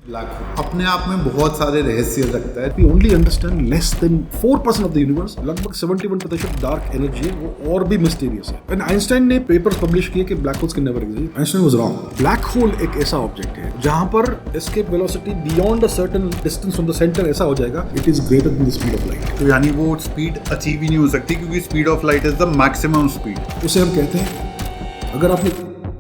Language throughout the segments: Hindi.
ब्लैक होल अपने आप में बहुत सारे रहस्य रखता है। We only understand less than 4% of the universe. लगभग 71% डार्क एनर्जी है, वो और भी मिस्टीरियस है। And आइंस्टाइन ने पेपर्स पब्लिश किए कि black holes can never exist. Einstein was wrong. Black hole एक ऐसा ऑब्जेक्ट है जहां पर escape velocity beyond a certain distance from the centre ऐसा हो जाएगा, it is greater than the speed of light. तो यानी वो स्पीड अचीव ही नहीं हो सकती क्योंकि speed of light is the maximum speed. उसे हम कहते हैं अगर आपने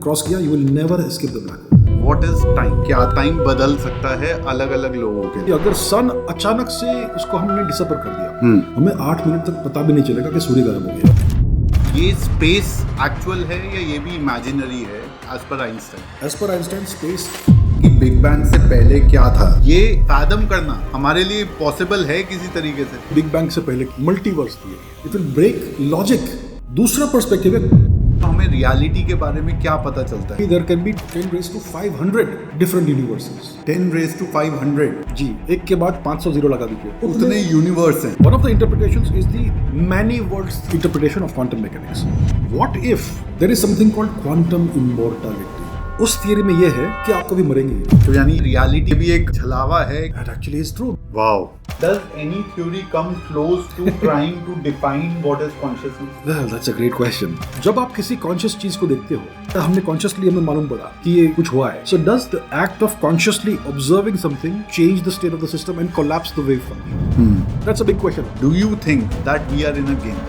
क्रॉस किया you will never escape the black whole. What is time? क्या टाइम बदल सकता है अलग अलग लोगों के लिए? अगर सन अचानक से उसको हमने डिसअपियर कर दिया, हमें 8 मिनट तक पता भी नहीं चलेगा कि सूर्य गायब हो गया। ये स्पेस एक्चुअल है या ये भी इमेजिनरी है as per Einstein? As per Einstein space कि बिग बैंग से पहले क्या था, ये फैथम करना हमारे लिए पॉसिबल है किसी तरीके से? बिग बैंग से पहले मल्टीवर्स थी, इट विल ब्रेक लॉजिक। दूसरा पर्सपेक्टिव है, हमें रियलिटी के बारे में क्या पता चलता है? There can be 10 raised to 500 different universes. 10 raised to 500 जी, एक के बाद 500 जीरो लगा दीजिए, उतने यूनिवर्स हैं। One of the interpretations is the many worlds interpretation of quantum mechanics. What if there is something called quantum immortality? उस थियरी में यह है कि आप कभी मरेंगे। तो यानी रियलिटी भी एक छलावा है। That actually is true. Wow. Does any theory come close to trying to define what is consciousness? Well, that's a great question. जब आप किसी कॉन्शियस चीज को देखते हो, तो हमने कॉन्शियसली हमें मालूम पड़ा कि ये कुछ हुआ है। So does the act of consciously observing something change the state of the system and collapse the wave function? That's a big question. Do you think that we are in a game?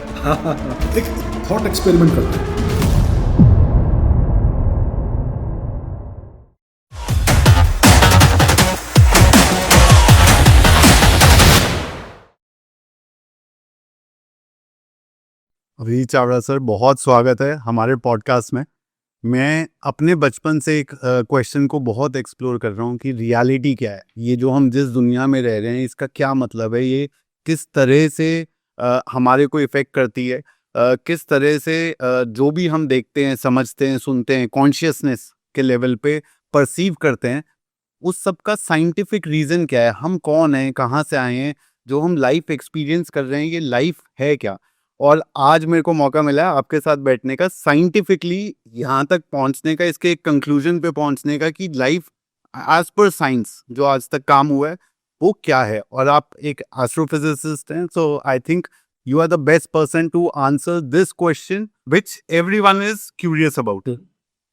एक थॉट एक्सपेरिमेंट करते हैं। अभिजीत चावड़ा सर, बहुत स्वागत है हमारे पॉडकास्ट में। मैं अपने बचपन से एक क्वेश्चन को बहुत एक्सप्लोर कर रहा हूँ कि रियलिटी क्या है, ये जो हम जिस दुनिया में रह रहे हैं इसका क्या मतलब है, ये किस तरह से हमारे को इफ़ेक्ट करती है, किस तरह से जो भी हम देखते हैं, समझते हैं, सुनते हैं, कॉन्शियसनेस के लेवल पे परसीव करते हैं, उस सब का साइंटिफिक रीज़न क्या है, हम कौन हैं, कहाँ से आए हैं, जो हम लाइफ एक्सपीरियंस कर रहे हैं ये लाइफ है क्या। और आज मेरे को मौका मिला है आपके साथ बैठने का, साइंटिफिकली यहाँ तक पहुँचने का, इसके एक कंक्लूजन पे पहुँचने का कि लाइफ एज पर साइंस जो आज तक काम हुआ है वो क्या है। और आप एक एस्ट्रोफिजिसिस्ट हैं, so I think you are the best person to answer this question which everyone is curious about.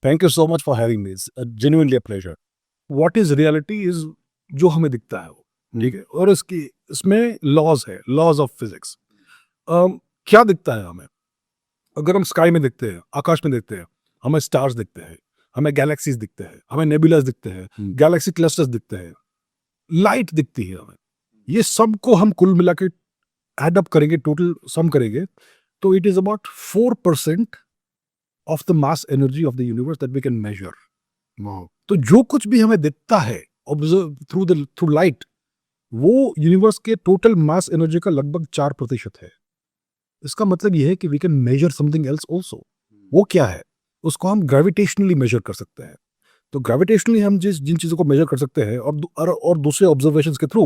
Thank you so much for having me. It's genuinely a pleasure. What is reality is जो हमें दिखता है वो, ठीक है, और इसमें लॉज है, लॉज ऑफ फिजिक्स। क्या दिखता है हमें? अगर हम स्काई में देखते हैं, आकाश में देखते हैं, हमें स्टार्स दिखते हैं, हमें गैलेक्सीज दिखते हैं, हमें नेबुलास दिखते हैं, गैलेक्सी क्लस्टर्स दिखते हैं, लाइट दिखती है हमें। ये सबको हम कुल मिला के एड अप करेंगे, टोटल सम करेंगे, तो it is about 4% of the mass energy of the universe that we can measure. तो जो कुछ भी हमें दिखता है ऑब्जर्व थ्रू लाइट, वो यूनिवर्स के टोटल मास एनर्जी का लगभग 4% है। इसका मतलब यह है कि we can measure something else also. वो क्या है? उसको हम ग्रेविटेशनली मेजर कर सकते हैं। तो ग्रेविटेशनली हम जिन चीजों को मेजर कर सकते हैं और दूसरे ऑब्जर्वेशंस के थ्रू,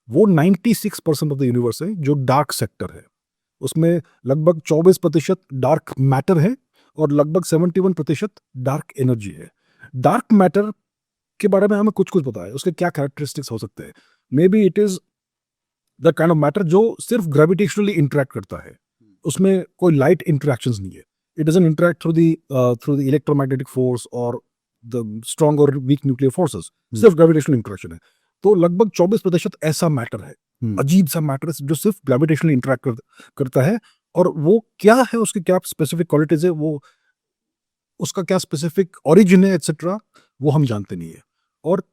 वो 96% ऑफ द यूनिवर्स है जो डार्क सेक्टर है। उसमें लगभग 24% डार्क मैटर है और लगभग 71% डार्क एनर्जी है। डार्क मैटर के बारे में हमें कुछ पता है, उसके क्या कैरेक्टरिस्टिक्स हो सकते हैं। May be it is the kind of matter जो सिर्फ ग्रेविटेशनली इंटरेक्ट करता है, उसमें कोई लाइट इंटरेक्शंस नहीं है। It doesn't interact through the electromagnetic force और द स्ट्रॉन्ग और वीक न्यूक्लियर फोर्सेस, सिर्फ ग्रेविटेशनल इंटरेक्शन है। तो लगभग 24% ऐसा मैटर है, अजीब सा मैटर जो सिर्फ ग्रेविटेशनली इंटरेक्ट करता है। और वो क्या है, उसकी क्या स्पेसिफिक क्वालिटीज है, वो उसका क्या स्पेसिफिक ओरिजिन है एटसेट्रा, वो हम जानते नहीं है। और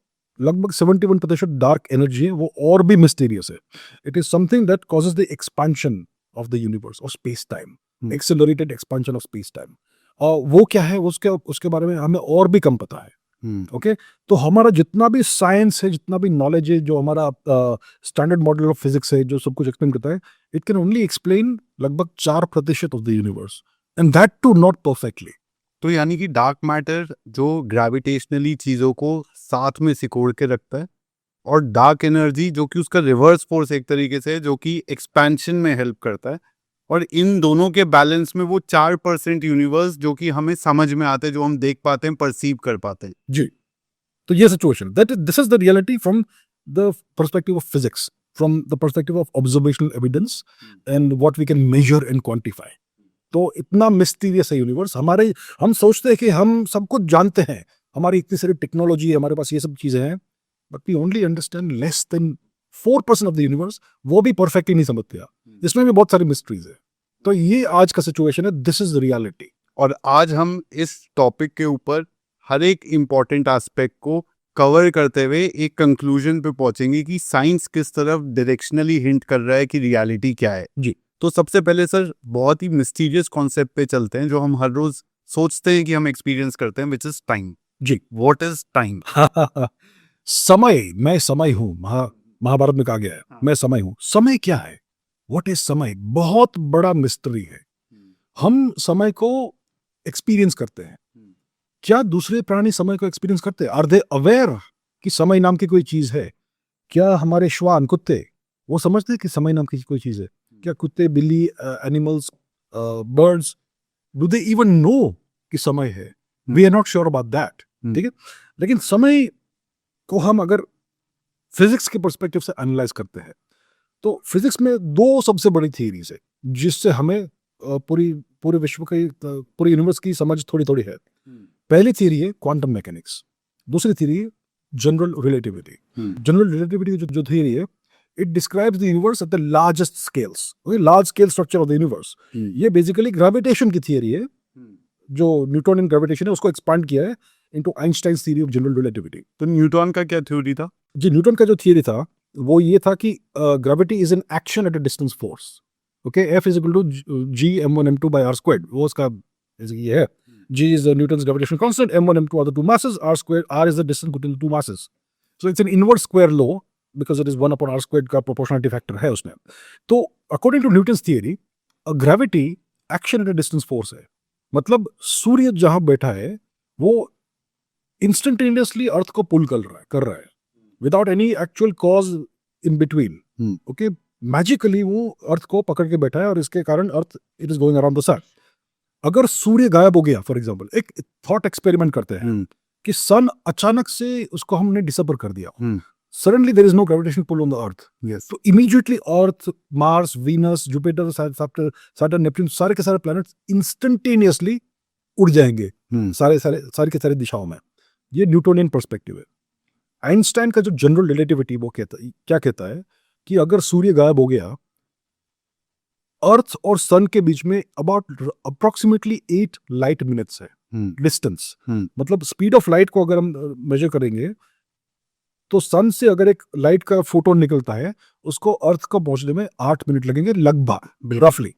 लगभग 71% डार्क एनर्जी है, वो और भी मिस्टीरियस है। It is something that causes the expansion of the universe और space time, accelerated expansion of space time. और वो क्या है, उसके बारे में हमें और भी कम पता है। ओके तो हमारा जितना भी साइंस है, जितना भी नॉलेज है, जो हमारा स्टैंडर्ड मॉडल ऑफ फिजिक्स है जो सब कुछ एक्सप्लेन करता है, इट कैन ओनली एक्सप्लेन लगभग 4% of the universe, and that too not perfectly. तो यानी कि डार्क मैटर जो ग्रेविटेशनली चीज़ों को साथ में सिकोड़ के रखता है, और डार्क एनर्जी जो कि उसका रिवर्स फोर्स एक तरीके से जो कि एक्सपेंशन में हेल्प करता है, और इन दोनों के बैलेंस में वो 4% यूनिवर्स जो कि हमें समझ में आते हैं, जो हम देख पाते हैं, परसीव कर पाते हैं। जी तो ये situation this is the reality from the perspective of physics, from the perspective of observational evidence and what we can measure and quantify. तो इतना मिस्टीरियस है यूनिवर्स। हम सोचते हैं कि हम सब कुछ जानते हैं, हमारी इतनी सारी टेक्नोलॉजी है, हमारे पास ये सब चीजें हैं, but we only understand less than 4% of the universe, वो भी परफेक्टली नहीं समझते आप। इसमें भी बहुत सारी मिस्ट्रीज है। तो ये आज का सिचुएशन है, दिस इज द रियलिटी। और आज हम इस टॉपिक के ऊपर हर एक इम्पॉर्टेंट एस्पेक्ट को कवर करते हुए एक कंक्लूजन पे पहुंचेंगे कि साइंस किस तरफ डायरेक्शनली हिंट कर रहा है कि रियलिटी क्या है। जी। तो सबसे पहले सर बहुत ही मिस्टीरियस कॉन्सेप्ट पे चलते हैं जो हम हर रोज सोचते हैं कि हम एक्सपीरियंस करते हैं, विच इज टाइम। जी। What is time? समय, मैं समय हूं, महाभारत में कहा गया है, हाँ। मैं समय हूं। समय क्या है? व्हाट इज समय? बहुत बड़ा मिस्ट्री है। हम समय को एक्सपीरियंस करते हैं। क्या दूसरे प्राणी समय को एक्सपीरियंस करते हैं? आर दे अवेयर कि समय नाम की कोई चीज है? क्या हमारे श्वान, कुत्ते, वो समझते हैं कि समय नाम की कोई चीज है? क्या कुत्ते, बिल्ली, animals, birds, do they even know कि समय है? We are not sure about that. ठीक है, लेकिन समय को हम अगर फिजिक्स के पर्सपेक्टिव से एनालाइज करते हैं तो फिजिक्स में दो सबसे बड़ी थियरीज है जिससे हमें पूरे विश्व की, पूरे यूनिवर्स की समझ थोड़ी थोड़ी है। पहली थियरी है क्वांटम मैकेनिक्स, दूसरी थियरी है जनरल रिलेटिविटी। जनरल रिलेटिविटी जो थियरी है, it describes the universe at the largest scales, large scale structure of the universe. ये बेसिकली ग्रेविटेशन की थियरी है, जो न्यूटोनियन ग्रेविटेशन है उसको एक्सपांड किया है into Einstein's theory of general relativity. तो न्यूटन का क्या थ्योरी था? जी, न्यूटन का जो थियरी था वो ये था कि gravity is an action at a distance force. Okay, F is equal to G m1 m2 by r squared, वो उसका ये है। G is Newton's gravitational constant, m1 m2 are the two masses, r is the distance between the two masses. So it's an inverse square law because it is 1 upon r squared का proportionality factor है उसमें। तो according to Newton's theory, a gravity action at a distance force है। मतलब सूर्य जहां बैठा है वो इंस्टेंटेनियसली अर्थ को पुल कर रहा है without any actual cause in between. Okay, magically वो अर्थ को पकड़ के बैठा है और इसके कारण earth it is going around the sun. अगर सूर्य गायब हो गया, फॉर एग्जांपल, एक थॉट एक्सपेरिमेंट करते हैं कि सन अचानक से उसको हमने डिसअपियर कर दिया, suddenly there is no gravitational pull on the earth, तो immediately earth, Mars, Venus, Jupiter, Saturn, Neptune, सारे के सारे प्लैनेट्स इंस्टेंटेनियसली उड़ जाएंगे सारे के सारे दिशाओं में। ये न्यूटोनियन पर्सपेक्टिव है। आइंस्टाइन का जो जनरल रिलेटिविटी वो क्या कहता है कि अगर सूर्य गायब हो गया, अर्थ और सन के बीच में अबाउट अप्रोक्सीमेटली 8 लाइट मिनट्स है डिस्टेंस। मतलब स्पीड ऑफ लाइट को अगर हम मेजर करेंगे तो सन से अगर एक लाइट का फोटोन निकलता है उसको अर्थ को पहुंचने में 8 मिनट लगेंगे लगभग, रफली।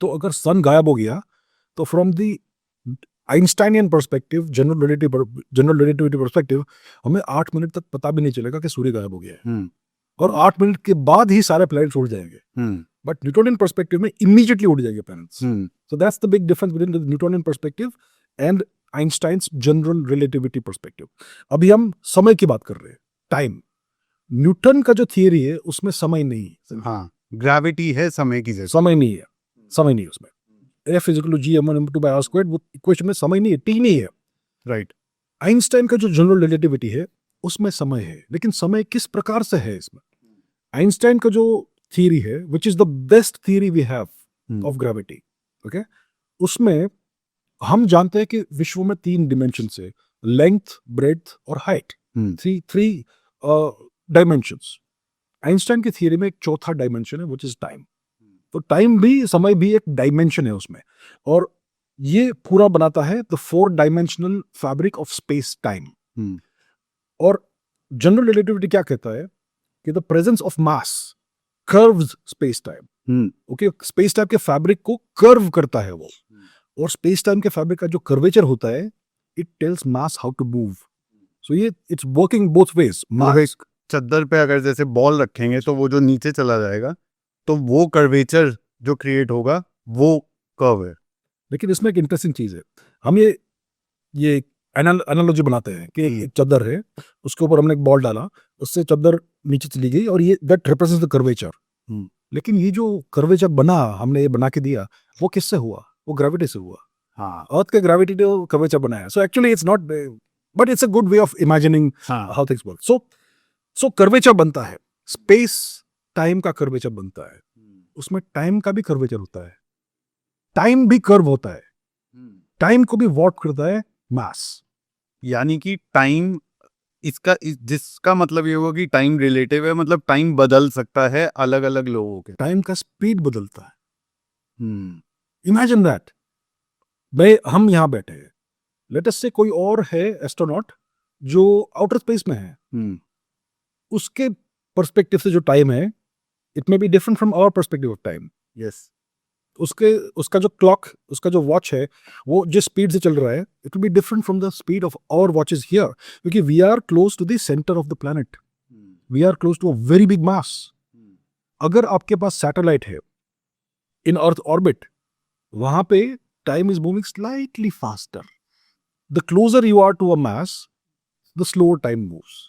तो अगर सन गायब हो गया तो from the Einsteinian perspective, general relativity perspective, हमें 8 मिनट तक पता भी नहीं चलेगा कि सूर्य गायब हो गया है, और 8 मिनट के बाद ही सारे प्लैनेट्स उड़ जाएंगे। बट न्यूटोनियन पर्सपेक्टिव में इमीडिएटली उड़ जाएंगे planets. So that's the big difference between the Newtonian perspective and Einstein's general relativity perspective. अभी हम समय की बात कर रहे हैं, टाइम। न्यूटन का जो थियरी है उसमें समय नहीं है। हाँ, ग्रेविटी है समय की जगह। समय नहीं है उसमें। F is equal to G m1 m2 by r squared, वो इक्वेशन में समय नहीं है, T नहीं है, राइट। आइंस्टाइन का जो जनरल रिलेटिविटी है उसमें समय है, लेकिन समय किस प्रकार से है इसमें? आइंस्टाइन का जो थियरी है, which is the best theory we have of gravity, okay, उसमें हम जानते हैं कि विश्व में 3 डिमेंशन है, लेंथ, ब्रेड्थ और हाइट। Three dimensions. आइंस्टाइन की थियरी में एक चौथा डायमेंशन है, विच इज टाइम। तो टाइम भी, समय भी एक डायमेंशन है उसमें, और ये पूरा बनाता है the 4 dimensional fabric of space time. और जनरल रिलेटिविटी क्या कहता है कि the presence of mass curves space time. Okay, space time के फैब्रिक को कर्व करता है वो, और स्पेस टाइम के फैब्रिक का जो कर्वेचर होता है, it tells mass how to move. So ये इट्स वर्किंग बोथ वेज। चद्दर पे अगर जैसे बॉल रखेंगे तो वो जो नीचे चला जाएगा, तो वो कर्वेचर जो क्रिएट होगा वो कर्व है। लेकिन इसमें एक इंटरेस्टिंग चीज है, हम ये एनालॉजी बनाते हैं कि एक चद्दर है, उसके ऊपर हमने एक बॉल डाला, उससे चद्दर नीचे चली गई, और ये दैट रिप्रेजेंट्स द कर्वेचर। लेकिन ये जो कर्वेचर बना, हमने ये बना के दिया, वो किससे हुआ? वो ग्रेविटी से हुआ। हाँ, अर्थ के ग्रेविटी ने कर्वेचर बनाया। So actually it's not but it's a good way of imagining हाँ how things work. So curvature बनता है, स्पेस टाइम का कर्वेचर बनता है, उसमें टाइम का भी कर्वेचर होता है, टाइम भी कर्व होता है, टाइम को भी वॉट करता है मास. यानी कि टाइम जिसका मतलब ये हुआ कि टाइम रिलेटिव है, मतलब टाइम बदल सकता है अलग अलग लोगों के. टाइम का स्पीड बदलता है. Imagine that. भाई हम यहाँ बैठे हैं, लेट अस से कोई और है एस्ट्रोनॉट जो आउटर स्पेस में है, उसके पर्सपेक्टिव से जो टाइम है it may be different from our perspective of time. Yes. उसका जो क्लॉक, उसका जो वॉच है, वो जिस स्पीड से चल रहा है it will be different from the speed of our watches here, क्योंकि we are close to the centre of the planet, we are close to a very big mass. अगर आपके पास सैटेलाइट है इन अर्थ ऑर्बिट, वहां पे time is moving slightly faster. The closer you are to a mass, the slower time moves.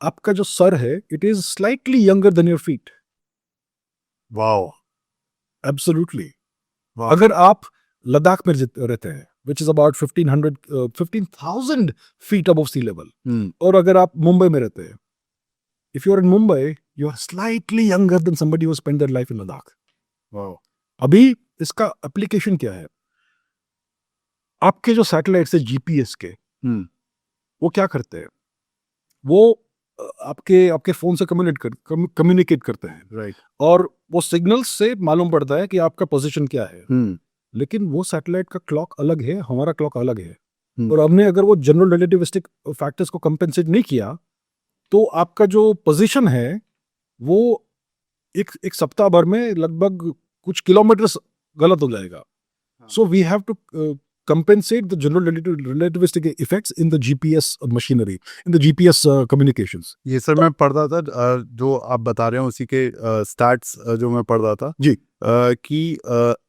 आपका जो सर है it is slightly younger than your feet. Wow. Absolutely. वाह. अगर आप लद्दाख में रहते हैं which is about 15,000 feet above sea level, और अगर आप मुंबई में रहते हैं, if you are in Mumbai you are slightly younger than somebody who spent their life in Ladakh. Wow. अभी इसका एप्लीकेशन क्या है? आपके जो सैटेलाइट्स है जीपीएस के, वो क्या करते हैं? वो आपके फोन से कम्युनिकेट करते हैं, राइट. और वो सिग्नल्स से मालूम पड़ता है कि आपका पोजीशन क्या है. लेकिन वो सैटेलाइट का क्लॉक अलग है, हमारा क्लॉक अलग है. और हमने अगर वो जनरल रिलेटिविस्टिक फैक्टर्स को कंपेंसेट नहीं किया तो आपका जो पोजीशन है वो एक सप्ताह भर में लगभग कुछ किलोमीटर गलत हो जाएगा. So we have to compensate the general relativistic effects in the GPS machinery, in the GPS communications. ये सर मैं पढ़ रहा था, जो आप बता रहे हैं उसी के स्टैट्स जो मैं पढ़ रहा था जी, कि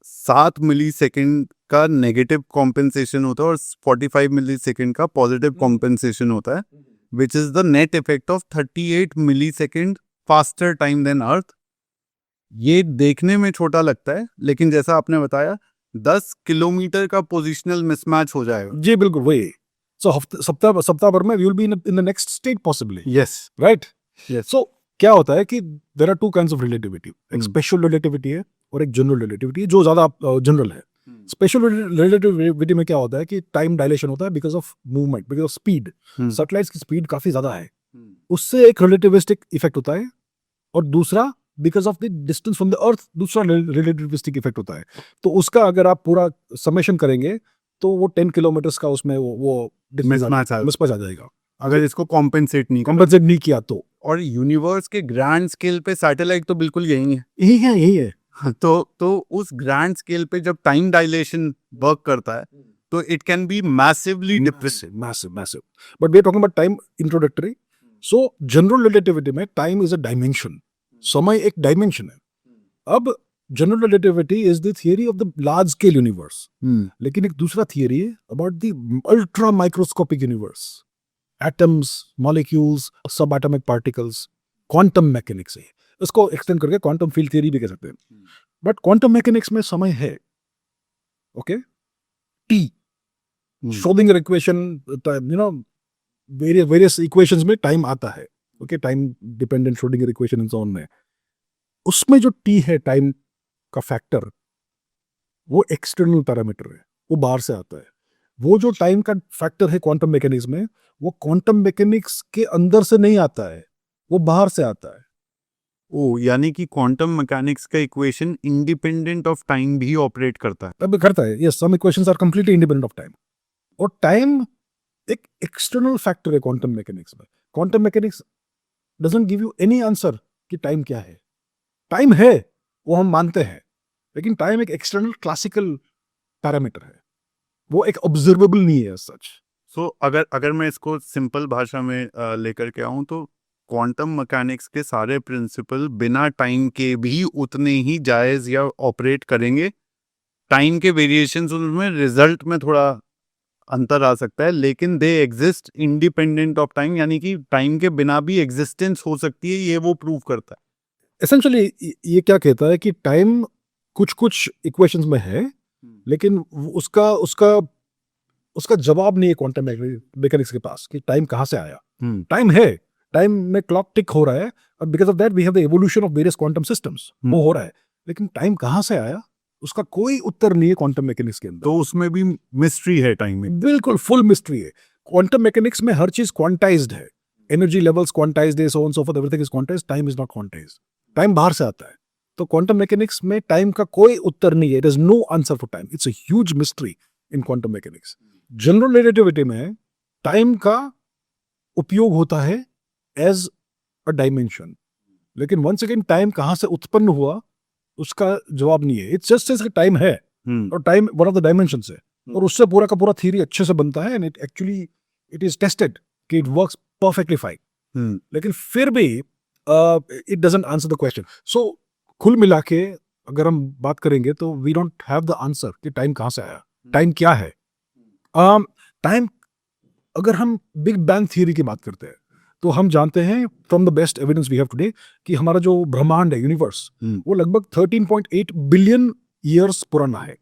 7 मिली सेकेंड का नेगेटिव कॉम्पेंसेशन होता है और 45 मिली सेकेंड का पॉजिटिव कॉम्पेंसेशन होता है, which is the net effect of 38 millisecond faster time than earth. ये देखने में छोटा लगता है, लेकिन जैसा आपने बताया 10 किलोमीटर का पोजिशनल मिसमैच हो जाएगा. जी बिल्कुल वही. सो सप्ताह भर में we will be in the next state possibly. Yes. Right. Yes. So क्या होता है कि there are two kinds of relativity. एक स्पेशल रिलेटिविटी है और एक जनरल रिलेटिविटी है, जो ज्यादा जनरल है. स्पेशल रिलेटिविटी में क्या होता है कि टाइम डायलेशन होता है because of movement, because of speed. Satellites की स्पीड काफी ज्यादा है, उससे एक रिलेटिविस्टिक इफेक्ट होता है, और दूसरा because of the distance from the earth दूसरा रिलेटिविस्टिक इफेक्ट होता है. तो उसका अगर आप पूरा समेशन करेंगे तो वो 10 किलोमीटर का उसमें वो मिसमैच आ जाएगा अगर इसको कॉम्पेंसेट नहीं किया तो. और यूनिवर्स के ग्रैंड स्केल पे सैटेलाइट तो बिल्कुल यही है. यही है. तो उस ग्रैंड स्केल पे जब टाइम डायलेशन वर्क करता है तो it can be massively massive. But we are talking about time introductory. So general relativity में टाइम इज अ डायमेंशन. समय एक डायमेंशन है. अब general relativity is the theory of the large scale universe. लेकिन एक दूसरा थियरी है about the ultra microscopic universe. Atoms, molecules, sub atomic particles, quantum mechanics है. इसको एक्सटेंड करके क्वांटम फील्ड थियरी भी कह सकते हैं. बट क्वांटम मैकेनिक्स में समय है. Okay, T, Schrodinger equation, you know various equations में टाइम आता है. Okay, time dependent Schrodinger equation and so on में, उसमें जो टी है टाइम का फैक्टर, वो एक्सटर्नल पैरामीटर है, वो बाहर से आता है. वो जो टाइम का फैक्टर है क्वांटम मैकेनिक्स में, वो क्वांटम मैकेनिक्स के अंदर से नहीं आता है, वो बाहर से आता है. यानी कि क्वांटम मैकेनिक्स का इक्वेशन इंडिपेंडेंट ऑफ टाइम भी ऑपरेट करता है. अब करता है. Yes, some equations are completely independent of time. और टाइम एक एक्सटर्नल फैक्टर है क्वांटम मैकेनिक्स में. Quantum mechanics doesn't give you any answer कि टाइम क्या है. टाइम है, वो हम मानते हैं, लेकिन टाइम एक एक्सटर्नल क्लासिकल पैरामीटर है, वो एक ऑब्जर्वेबल नहीं है सच. सो अगर मैं इसको सिंपल भाषा में लेकर के आऊं तो क्वांटम मैकेनिक्स के सारे प्रिंसिपल बिना टाइम के भी उतने ही जायज या ऑपरेट करेंगे. टाइम के वेरिएशंस उनमें रिजल्ट में थोड़ा अंतर आ सकता है, लेकिन they exist independent of time, यानी कि टाइम के बिना भी एग्जिस्टेंस हो सकती है. ये वो प्रूव करता है. एसेंशियली ये क्या कहता है कि टाइम कुछ इक्वेशंस में है, लेकिन उसका जवाब नहीं है क्वांटम मैकेनिक्स के पास कि टाइम कहाँ से आया। हम्म टाइम है, टाइम में क्लॉक टिक हो रहा है, और because of that we have the evolution of various quantum systems, वो हो रहा है। लेकिन टाइम कहाँ से आया उसका कोई उत्तर नहीं है क्वांटम मैकेनिक्स के अंदर। तो उसमें भी मिस्ट्री है टाइम में। बिल्कुल फुल मिस्ट्री है। क्वांटम मैकेनिक्स में हर चीज क्वांटाइज्ड है, एनर्जी लेवल्स क्वांटाइज्ड है, so on so forth, everything is quantized. Time is not quantized, time बाहर से आता है। तो क्वांटम मैकेनिक्स में टाइम का कोई उत्तर नहीं है, it is no answer for time, it's a huge mystery in quantum mechanics. General relativity में टाइम का उपयोग होता है एज अ डायमेंशन, लेकिन वंस अगेन टाइम कहाँ से उत्पन्न हुआ उसका जवाब नहीं है। इट्स जस्ट एज टाइम है, और time one of the dimensions है, और उससे पूरा का पूरा थ्योरी अच्छे से बनता है, and it actually it is tested कि इट वर्क्स परफेक्टली फाइन। लेकिन फिर भी it doesn't answer the question. So कुल मिला के अगर हम बात करेंगे तो we don't have the answer कि टाइम कहाँ से आया, टाइम क्या है। टाइम अगर हम बिग बैंग थियरी की बात करते हैं तो हम जानते हैं from the best evidence we have today कि हमारा जो ब्रह्मांड है, यूनिवर्स, वो लगभग 13.8 बिलियन ईयर्स पुराना है।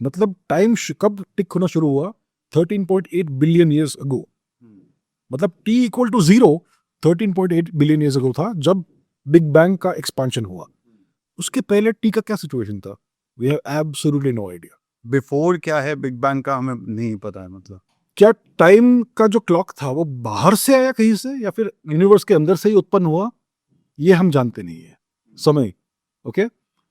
मतलब टाइम कब टिक होना शुरू हुआ? 13.8 बिलियन ईयर्स अगो। मतलब t equal to 0 13.8 billion years ago था जब बिग बैंग का एक्सपेंशन हुआ। उसके पहले t का क्या सिचुएशन था? We have absolutely no idea. Before क्या है बिग बैंग का हमें नहीं पता है। मतलब क्या टाइम का जो क्लॉक था वो बाहर से आया कहीं से, या फिर यूनिवर्स के अंदर से ही उत्पन्न हुआ, ये हम जानते नहीं है। समय, ओके,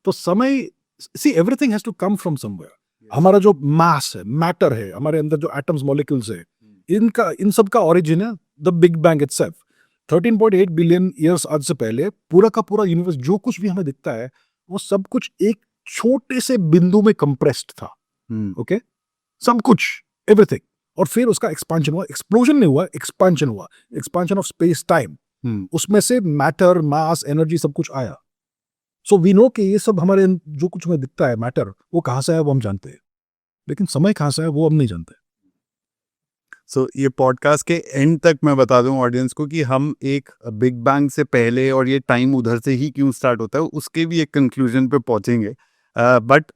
तो समय, see everything has to come from somewhere. हमारा जो मास है, मैटर है, हमारे अंदर जो एटम्स मॉलिक्यूल्स है, इन सब का ओरिजिन है the big bang itself. 13.8 billion years आज से पहले पूरा का पूरा यूनिवर्स, जो कुछ भी हमें दिखता है, वो सब कुछ एक छोटे से बिंदु में कंप्रेस्ड था। ओके, सब कुछ, एवरीथिंग। और फिर उसका एक्सपांशन हुआ, एक्सप्लोजन नहीं हुआ, एक्सपांशन हुआ, एक्सपांशन ऑफ स्पेस टाइम। उसमें से मैटर, मास, एनर्जी सब कुछ आया। सो वी नो कि ये सब हमारे जो कुछ हमें दिखता है मैटर, वो कहाँ से है वो हम जानते हैं, लेकिन समय कहाँ से है वो हम नहीं जानते। सो ये पॉडकास्ट के एंड तक मैं बता दूं ऑडियंस को कि हम एक बिग बैंग से पहले और ये टाइम उधर से ही क्यों स्टार्ट होता है उसके भी एक कंक्लूजन पे पहुंचेंगे। बट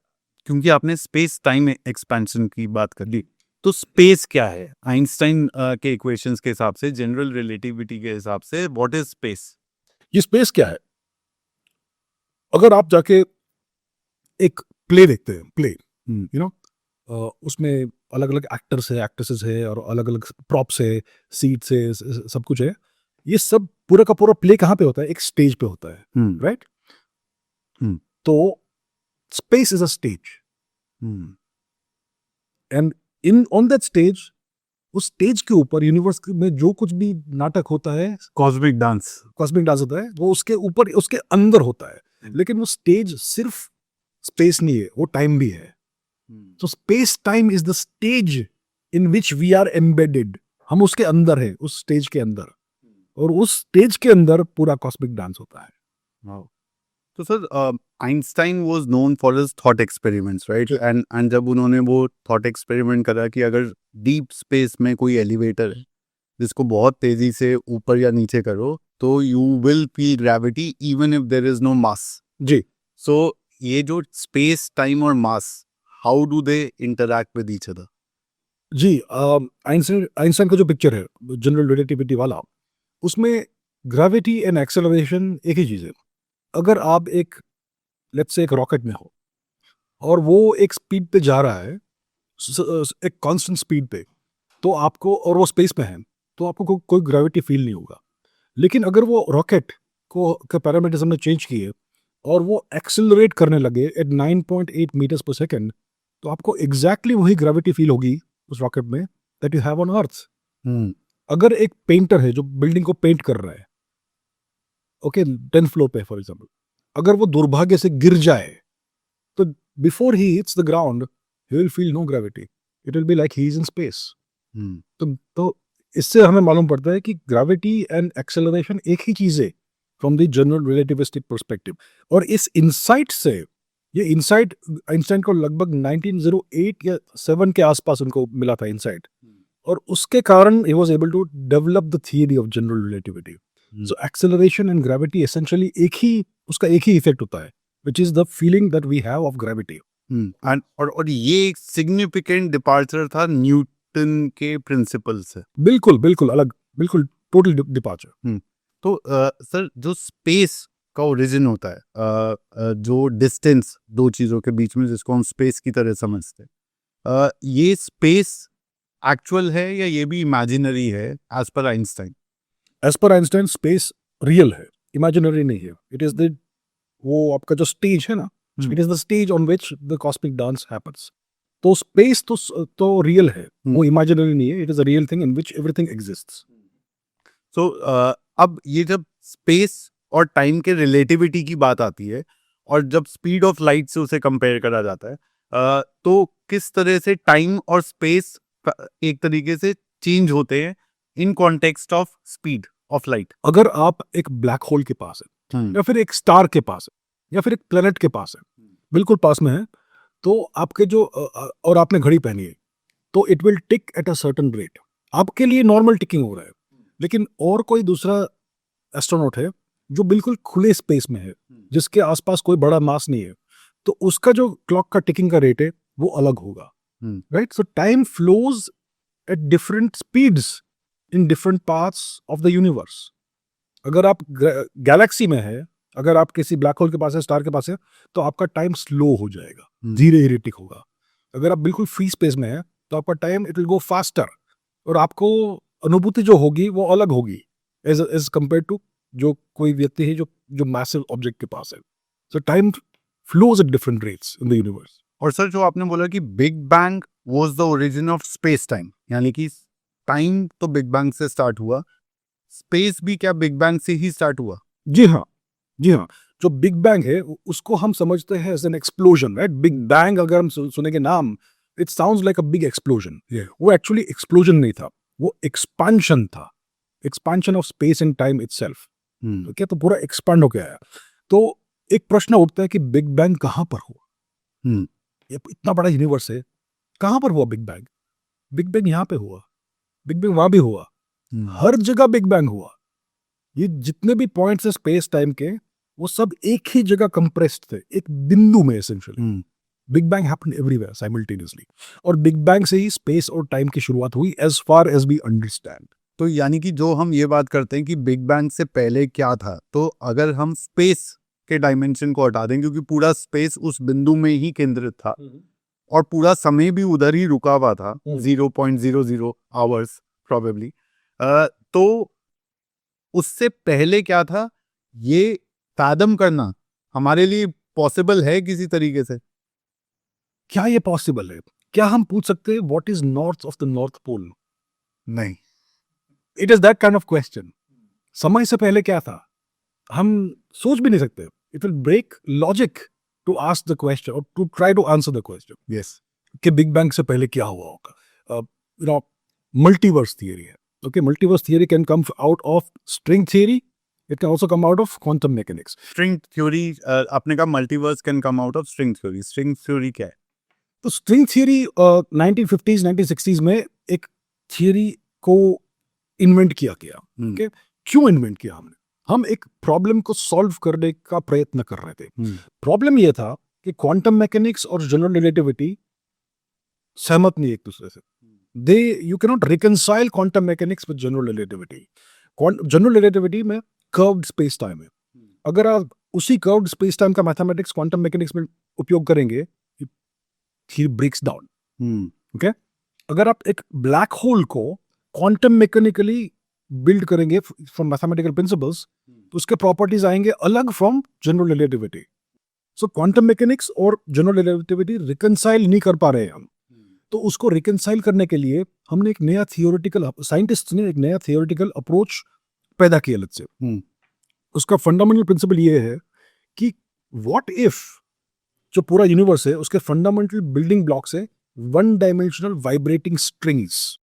क्योंकि आपने स्पेस टाइम एक्सपेंशन की बात कर ली, तो स्पेस क्या है आइंस्टाइन के इक्वेशंस के हिसाब से, जनरल रिलेटिविटी के हिसाब से, व्हाट इज स्पेस? ये स्पेस क्या है? अगर आप जाके एक प्ले देखते हैं, प्ले, यू नो, उसमें अलग अलग एक्टर्स है, एक्ट्रेसेस है, और अलग अलग प्रॉप्स है, सीट्स है, सब कुछ है। ये सब पूरा का पूरा प्ले कहाँ पे होता है? एक स्टेज पे होता है, राइट? तो space is a stage, and in on that stage, उस स्टेज के ऊपर यूनिवर्स में जो कुछ भी नाटक होता है, कॉस्मिक डांस होता है, वो उसके ऊपर, उसके अंदर होता है। लेकिन वो स्टेज सिर्फ स्पेस नहीं है, वो टाइम भी है। तो space time is the stage in which we are embedded. हम उसके अंदर है, उस स्टेज के अंदर, और उस स्टेज के अंदर पूरा कॉस्मिक डांस होता है। तो sir Einstein was known for his thought experiments, right? And जब उन्होंने वो थॉट एक्सपेरिमेंट करा कि अगर डीप स्पेस में कोई एलिवेटर है जिसको बहुत तेजी से ऊपर या नीचे करो तो you will feel gravity even if there is no mass. जी, सो ये जो स्पेस टाइम और mass, how do they interact with each other? जी, आइंस्टाइन का जो पिक्चर है जनरल रिलेटिविटी वाला, उसमें ग्रेविटी एंड एक्सेलरेशन एक ही चीज है। अगर आप एक, लेट्स से एक रॉकेट में हो और वो एक स्पीड पे जा रहा है, एक कांस्टेंट स्पीड पे, तो आपको, और वो स्पेस में है, तो आपको कोई ग्रेविटी फील नहीं होगा। लेकिन अगर वो रॉकेट को के पैरामीटर्स हमने चेंज किए और वो एक्सेलरेट करने लगे एट 9.8 मीटर्स पर सेकेंड, तो आपको एग्जैक्टली वही ग्रेविटी फील होगी उस रॉकेट में that you have on earth. अगर एक पेंटर है जो बिल्डिंग को पेंट कर रहा है, ओके, 10th फ्लोर पे फॉर एग्जांपल, अगर वो दुर्भाग्य से गिर जाए, तो before he hits the ground he will feel no gravity, it will be like he is in space. तो इससे हमें मालूम पड़ता है कि ग्रेविटी एंड एक्सेलरेशन एक ही चीज है from the general relativistic perspective. और इस इंसाइट से, ये इंसाइट आइंस्टाइन को लगभग 1908 या 7 के आसपास उनको मिला था इंसाइट, और उसके कारण he was able to develop the theory of general relativity. So acceleration and gravity essentially एक ही, उसका एक ही इफेक्ट होता है, which is the feeling that we have of gravity. और ये एक सिग्निफिकेंट डिपार्चर था न्यूटन के प्रिंसिपल से। बिल्कुल बिल्कुल अलग, बिल्कुल टोटल डिपार्चर। तो सर जो स्पेस का ओरिजिन होता है, जो डिस्टेंस दो चीज़ों के बीच में जिसको हम स्पेस की तरह समझते हैं, ये स्पेस एक्चुअल है या ये भी इमेजिनरी है as per Einstein? As per Einstein space real है, इमेजिनरी नहीं है। इट इज द, वो आपका जो स्टेज है ना, it is the stage on which the cosmic dance happens. तो स्पेस तो रियल है, वो इमेजिनरी नहीं है। It is a real thing in which everything exists. So अब ये जब स्पेस और टाइम के रिलेटिविटी की बात आती है और जब स्पीड ऑफ लाइट से उसे कंपेयर करा जाता है, तो किस तरह से टाइम और स्पेस एक तरीके से चेंज होते हैं in context of speed of light? अगर आप एक ब्लैक होल के पास है, या फिर एक स्टार के पास है, या फिर एक प्लेनेट के पास है, बिल्कुल पास में है, तो आपके जो और आपने घड़ी पहनी है, तो it will tick at a certain rate. आपके लिए नॉर्मल टिकिंग हो रहा है, लेकिन और कोई दूसरा एस्ट्रोनॉट है जो बिल्कुल खुले स्पेस में है, जिसके आसपास कोई बड़ा मास नहीं है, तो उसका जो क्लॉक का टिकिंग का रेट है वो अलग होगा, right? So time flows at different speeds in different parts of the universe. अगर आप गैलेक्सी में है, अगर आप किसी ब्लैक होल के पास है, स्टार के पास है, तो आपका टाइम स्लो हो जाएगा, धीरे धीरे टिक होगा। अगर आप बिल्कुल फ्री स्पेस में है, तो आपका time it will go faster, और आपको अनुभूति जो होगी वो अलग होगी एज कंपेयर टू जो कोई व्यक्ति है जो मैसिव ऑब्जेक्ट के पास है। सो time flows at different rates in the universe. और सर जो आपने बोला कि big bang was the origin of space time, यानी कि टाइम तो बिग बैंग से स्टार्ट हुआ, स्पेस भी क्या बिग बैंग से ही स्टार्ट हुआ? जी हाँ, जी हाँ। जो बिग बैंग है उसको हम समझते हैं as an explosion, right? Big bang अगर हम सुनेंगे नाम, it sounds like a big explosion. वो एक्चुअली एक्सप्लोजन नहीं था, वो एक्सपांशन था, expansion of space and time itself. क्या तो पूरा एक्सपांड हो गया है। तो एक प्रश्न उठता है कि बिग बैंग कहाँ पर हुआ? ये इतना बड़ा यूनिवर्स है, कहाँ पर हुआ बिग बैंग? बिग बैंग यहाँ पे हुआ, बिग बैंग वहां भी हुआ, हर जगह बिग बैंग हुआ। ये जितने भी पॉइंट्स है स्पेस टाइम के, वो सब एक ही जगह कंप्रेस्ड थे, एक बिंदु में essentially. Big bang happened everywhere simultaneously, और बिग बैंग से ही स्पेस और टाइम की शुरुआत हुई as far as we understand. तो यानी कि जो हम ये बात करते हैं कि बिग बैंग से पहले क्या था, तो अगर हम स्पेस के डायमेंशन को हटा दें, क्योंकि पूरा स्पेस उस बिंदु में ही केंद्रित था और पूरा समय भी उधर ही रुका हुआ था, 0.00 आवर्स प्रोबेबली, तो उससे पहले क्या था, ये फैदम करना हमारे लिए पॉसिबल है किसी तरीके से? क्या ये पॉसिबल है? क्या हम पूछ सकते हैं what is north of the north pole? नहीं। It is that kind of question. समय से पहले क्या था, हम सोच भी नहीं सकते। It will break logic to ask the question और to try to answer the question. Yes. कि बिग बैंग से पहले क्या हुआ होगा? यू नो, मल्टीवर्स थियरी है। Okay, multiverse theory can come out of string theory, it can also come out of quantum mechanics. String theory, आपने कहा multiverse can come out of string theory. String theory क्या है? तो स्ट्रिंग थियरी 1950s 1960s में एक थियरी को इन्वेंट किया गया। ओके, क्यों इन्वेंट किया हमने? हम एक प्रॉब्लम को सॉल्व करने का प्रयत्न कर रहे थे। प्रॉब्लम यह था कि क्वांटम मैकेनिक्स और जनरल रिलेटिविटी सहमत नहीं एक दूसरे से। They you can not reconcile quantum mechanics with general relativity. General relativity में कर्व्ड स्पेस टाइम है। अगर आप उसी कर्व्ड स्पेस टाइम का मैथमेटिक्स क्वांटम मैकेनिक्स में उपयोग करेंगे, he breaks down. Okay? अगर आप एक ब्लैक होल को क्वांटम मैकेनिकली बिल्ड करेंगे फ्रॉम मैथमेटिकल प्रिंसिपल्स, तो उसके प्रॉपर्टीज आएंगे अलग from general relativity. So quantum mechanics और जनरल रिलेटिविटी रिकंसाइल नहीं कर पा रहे हैं हम। तो उसको रिकंसाइल करने के लिए हमने एक नया थियोरेटिकल, साइंटिस्ट ने एक नया थियोरेटिकल अप्रोच पैदा किया अलग से। उसका फंडामेंटल प्रिंसिपल ये है कि व्हाट इफ जो पूरा यूनिवर्स है उसके फंडामेंटल बिल्डिंग ब्लॉक्स है वन डायमेंशनल वाइब्रेटिंग स्ट्रिंग्स।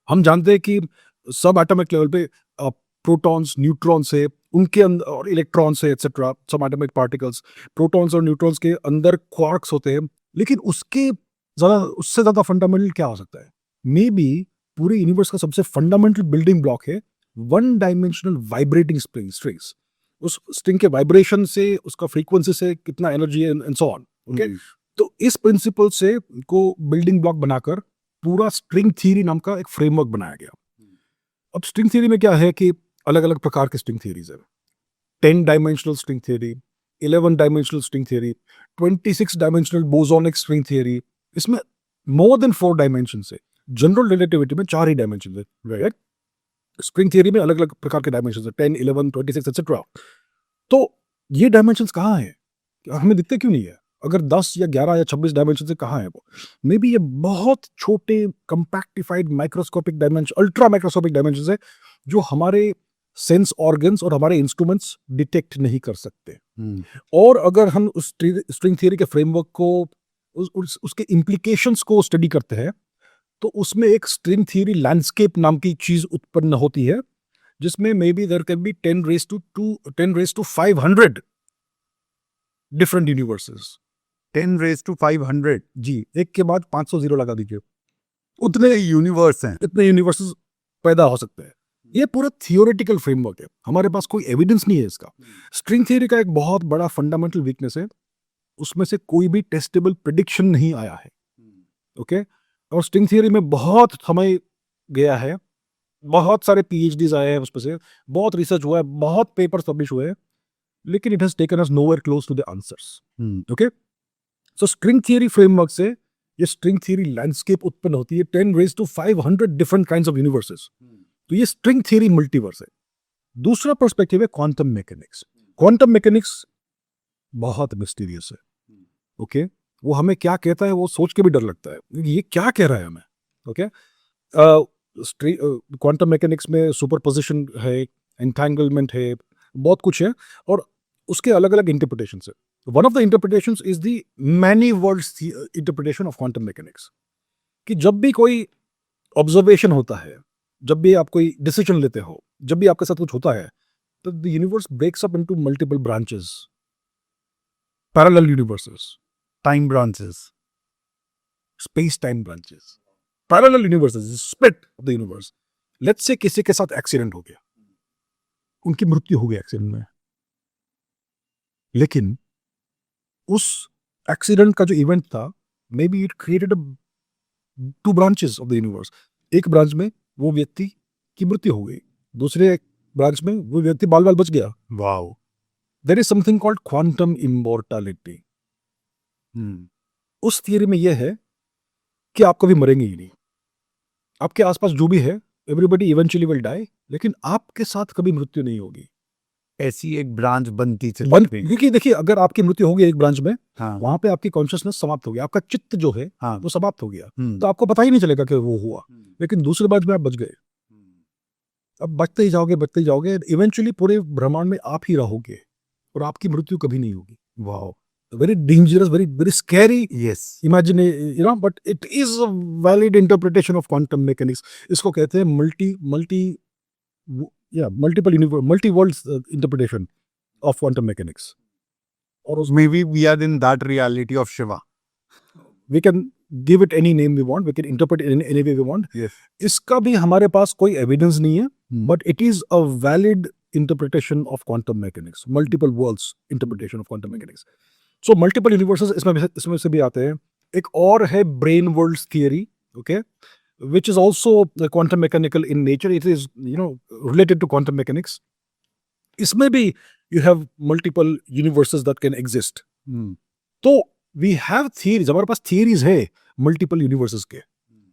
हम जानते हैं कि सब एटॉमिक लेवल पे प्रोटॉन्स, न्यूट्रॉन्स है, उनके अंदर और इलेक्ट्रॉन्स है एक्सेट्रा, सब एटॉमिक पार्टिकल्स। प्रोटॉन्स और न्यूट्रॉन्स के अंदर क्वार्क्स होते हैं, लेकिन उससे ज्यादा फंडामेंटल क्या हो सकता है? मे बी पूरे यूनिवर्स का सबसे फंडामेंटल बिल्डिंग ब्लॉक है वन डायमेंशनल वाइब्रेटिंग स्ट्रिंग्स। उस स्ट्रिंग के वाइब्रेशन से, उसका फ्रीक्वेंसी से कितना एनर्जी है एंड सो ऑन। ओके, तो इस प्रिंसिपल से को बिल्डिंग ब्लॉक बनाकर पूरा स्ट्रिंग थ्योरी नाम का एक फ्रेमवर्क बनाया गया। अब स्ट्रिंग थ्योरी में क्या है कि अलग अलग प्रकार के स्ट्रिंग थ्योरीज है। 10 dimensional string theory, 11 dimensional string theory, 26 dimensional bosonic string theory. इसमें मोर देन 4 डायमेंशन है। जनरल रिलेटिविटी में 4 ही डायमेंशन है, राइट? स्ट्रिंग थ्योरी में अलग अलग प्रकार के डायमेंशन है, 10, 11, 26 एक्सेट्रा। तो ये डायमेंशंस कहाँ हैं? हमें दिखते क्यों नहीं है? अगर 10 या 11 या 26 डायमेंशन से कहाँ है वो? मे बी ये बहुत छोटे compactified microscopic dimension, ultra microscopic dimensions है जो हमारे सेंस ऑर्गन्स और हमारे इंस्ट्रूमेंट्स डिटेक्ट नहीं कर सकते। और अगर हम उस स्ट्रिंग थ्योरी के फ्रेमवर्क को उसके इम्प्लीकेशंस को स्टडी करते हैं तो उसमें एक स्ट्रिंग थ्योरी लैंडस्केप नाम की चीज उत्पन्न होती है, जिसमें may be there can be 10 raised to 500 different universes. 10⁻500 जी, एक के बाद 500 जीरो लगा दीजिए, उतने यूनिवर्स हैं। इतने यूनिवर्सेस पैदा हो सकते हैं। ये पूरा थियोरेटिकल फ्रेमवर्क है, हमारे पास कोई एविडेंस नहीं है इसका। स्ट्रिंग थ्योरी का एक बहुत बड़ा फंडामेंटल वीकनेस है, उसमें से कोई भी टेस्टेबल प्रेडिक्शन नहीं आया है। ओके, और स्ट्रिंग थ्योरी में बहुत समय गया है, बहुत सारे पीएचडीज आए हैं उसमें से, बहुत रिसर्च हुआ है, बहुत पेपर्स पब्लिश हुए हैं, लेकिन it has taken us nowhere close to the answers. Okay, so string theory framework से ये स्ट्रिंग थ्योरी लैंडस्केप उत्पन्न होती है, 10⁻500 डिफरेंट काइंड्स ऑफ यूनिवर्सेस। तो ये स्ट्रिंग थ्योरी मल्टीवर्स है। दूसरा पर्सपेक्टिव है क्वांटम मैकेनिक्स। क्वांटम मैकेनिक्स बहुत मिस्टीरियस है। ओके, वो हमें क्या कहता है वो सोच के भी डर लगता है, ये क्या कह रहा है हमें। ओके, क्वांटम मैकेनिक्स में सुपरपोजिशन है, एंटैंगलमेंट है, बहुत कुछ है, और उसके अलग अलग इंटरप्रिटेशंस है। One of the interpretations is the many worlds interpretation of quantum mechanics, कि जब भी कोई ऑब्जर्वेशन होता है, जब भी आप कोई डिसीजन लेते हो, जब भी आपके साथ कुछ होता है, तो the universe breaks up into multiple branches, parallel universes, time branches, space time branches, parallel universes, split of the universe. Let's say किसी के साथ एक्सीडेंट हो गया, उनकी मृत्यु हो गई एक्सीडेंट में, लेकिन उस एक्सीडेंट का जो इवेंट था, may be it created 2 branches of the universe. एक ब्रांच में वो व्यक्ति की मृत्यु हो गई, दूसरे ब्रांच में वो व्यक्ति बाल बाल बच गया। Wow. There is something called quantum immortality. उस थियरी में यह है कि आप कभी मरेंगे ही नहीं, आपके आसपास जो भी है, एवरीबॉडी इवेंचुअली विल डाई, लेकिन आपके साथ कभी मृत्यु नहीं होगी। ऐसी एक ब्रांच बनती चली गई। क्योंकि देखिए, अगर आपकी मृत्यु हो गई एक ब्रांच में, हाँ, वहां पे आपकी कॉन्शियसनेस समाप्त हो गया, आपका चित्त जो है हाँ, वो समाप्त हो गया, तो आपको पता ही नहीं चलेगा कि वो हुआ। लेकिन दूसरे ब्रांच में आप बच गए, अब बचते ही जाओगे, इवेंचुअली पूरे ब्रह्मांड में आप ही रहोगे और आपकी मृत्यु कभी नहीं होगी। Wow, very dangerous, very very scary yes. Imagine, you know, but it is a valid interpretation of quantum mechanics. इसको कहते हैं multi world interpretation of quantum mechanics. और उसमें may B we are in that reality of Shiva. We can give it any name we want, we can interpret in any way we want. Yes. इसका भी हमारे पास कोई एविडेंस नहीं है, but it is a valid interpretation of quantum mechanics, multiple worlds interpretation of quantum mechanics. So multiple universes इसमें से भी आते हैं। एक और है brane worlds theory, okay, which is also quantum mechanical in nature. It is, you know, related to quantum mechanics. इसमें भी you have multiple universes that can exist. तो we have theories, हमारे पास theories है multiple universes के,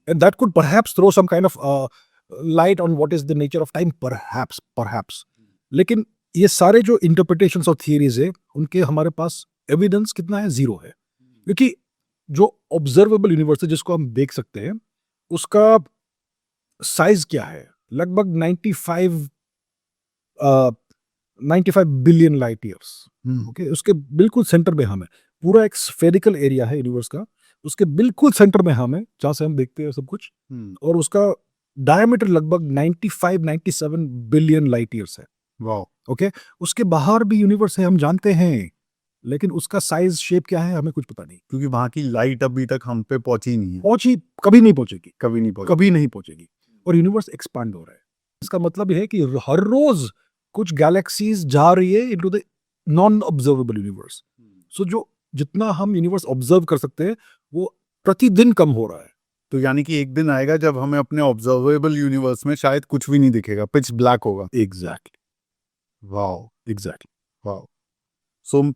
and that could perhaps throw some kind of light on what is the nature of time, perhaps. लेकिन ये सारे जो interpretations of theories है, उनके हमारे पास evidence कितना है? 0 है, क्योंकि जो observable universe है जिसको हम देख सकते हैं, उसका साइज क्या है? लगभग 95 बिलियन लाइट ईयर्स। ओके, उसके बिल्कुल सेंटर में हम है, पूरा एक स्फेरिकल एरिया है यूनिवर्स का, उसके बिल्कुल सेंटर में हम है, जहां से हम देखते हैं सब कुछ, और उसका डायमीटर लगभग 97 बिलियन लाइट ईयर्स है। वाओ। ओके, उसके बाहर भी यूनिवर्स है, हम जानते हैं, लेकिन उसका साइज शेप क्या है हमें कुछ पता नहीं, क्योंकि वहां की लाइट अभी तक हम पे पहुंची नहीं है, कभी नहीं पहुंचेगी, कभी नहीं पहुंचेगी। और यूनिवर्स एक्सपांड हो रहा है। इसका मतलब है कि हर रोज कुछ गैलेक्सीज जा रही है into the non observable universe. So जो जितना हम यूनिवर्स ऑब्जर्व कर सकते हैं वो प्रतिदिन कम हो रहा है। तो यानी कि एक दिन आएगा जब हमें अपने ऑब्जर्वेबल यूनिवर्स में शायद कुछ भी नहीं दिखेगा, पिच ब्लैक होगा। Exactly wow, exactly wow. So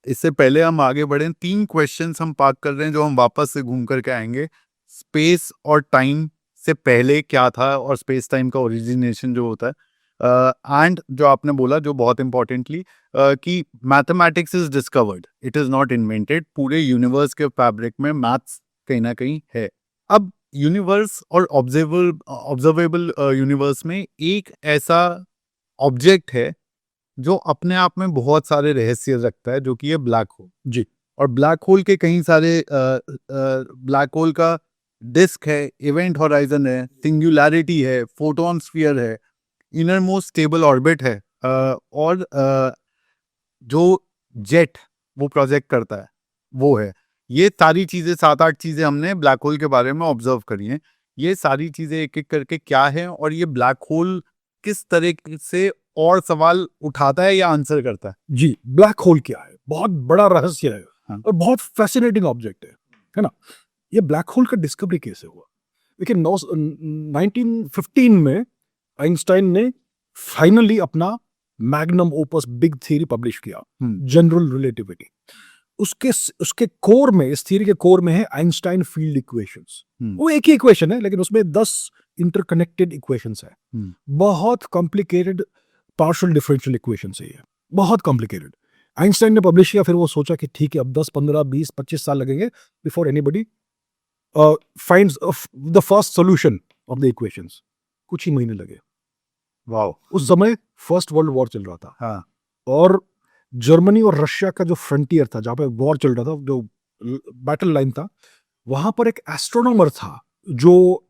इससे पहले हम आगे बढ़ें, 3 क्वेश्चंस हम पार्क कर रहे हैं जो हम वापस से घूम करके आएंगे। स्पेस और टाइम से पहले क्या था और स्पेस टाइम का ओरिजिनेशन जो होता है, एंड जो आपने बोला जो बहुत इंपॉर्टेंटली कि mathematics is discovered, it is not invented. पूरे यूनिवर्स के फैब्रिक में मैथ्स कहीं ना कहीं है। अब यूनिवर्स और ऑब्जर्वेबल यूनिवर्स में एक ऐसा ऑब्जेक्ट है जो अपने आप में बहुत सारे रहस्य रखता है, जो कि ये ब्लैक होल। जी और ब्लैक होल के कई सारे ब्लैक होल का डिस्क है, इवेंट होराइजन है, सिंगुलैरिटी है, फोटोन स्फीयर है, इनर मोस्ट स्टेबल ऑर्बिट है, और जो जेट वो प्रोजेक्ट करता है वो है। ये सारी चीजें, 7-8 चीजें हमने ब्लैक होल के बारे में ऑब्जर्व करी हैं। ये सारी चीजें एक एक करके क्या है और ये ब्लैक होल किस तरह से और सवाल उठाता है या आंसर करता है। जी, ब्लैक होल क्या है? बहुत बड़ा रहस्य है हाँ। और बहुत फैसिनेटिंग ऑब्जेक्ट है ना? ये ब्लैक होल का डिस्कवरी कैसे हुआ? देखिए 1915 में आइंस्टाइन ने फाइनली अपना magnum opus big theory publish किया, जनरल रिलेटिविटी। उसके कोर में, इस थ्योरी के कोर में है आइंस्टाइन फील्ड इक्वेशंस। वो एक ही इक्वेशन है लेकिन उसमें 10 इंटरकनेक्टेड इक्वेशंस है। बहुत कॉम्प्लिकेटेड पार्शियल डिफरेंशियल इक्वेशन है ये, बहुत कॉम्प्लिकेटेड। आइंस्टाइन ने पब्लिश किया, फिर वो सोचा कि ठीक है अब 10 15 20 25 साल लगेंगे before anybody finds the first solution of the equations. कुछ ही महीने लगे। वाओ। उस समय फर्स्ट वर्ल्ड वॉर चल रहा था। हाँ। और जर्मनी और रशिया का जो फ्रंटियर था, जहाँ पे वॉर चल रहा था, जो बैटल लाइन था, वहां पर एक एस्ट्रोनॉमर था जो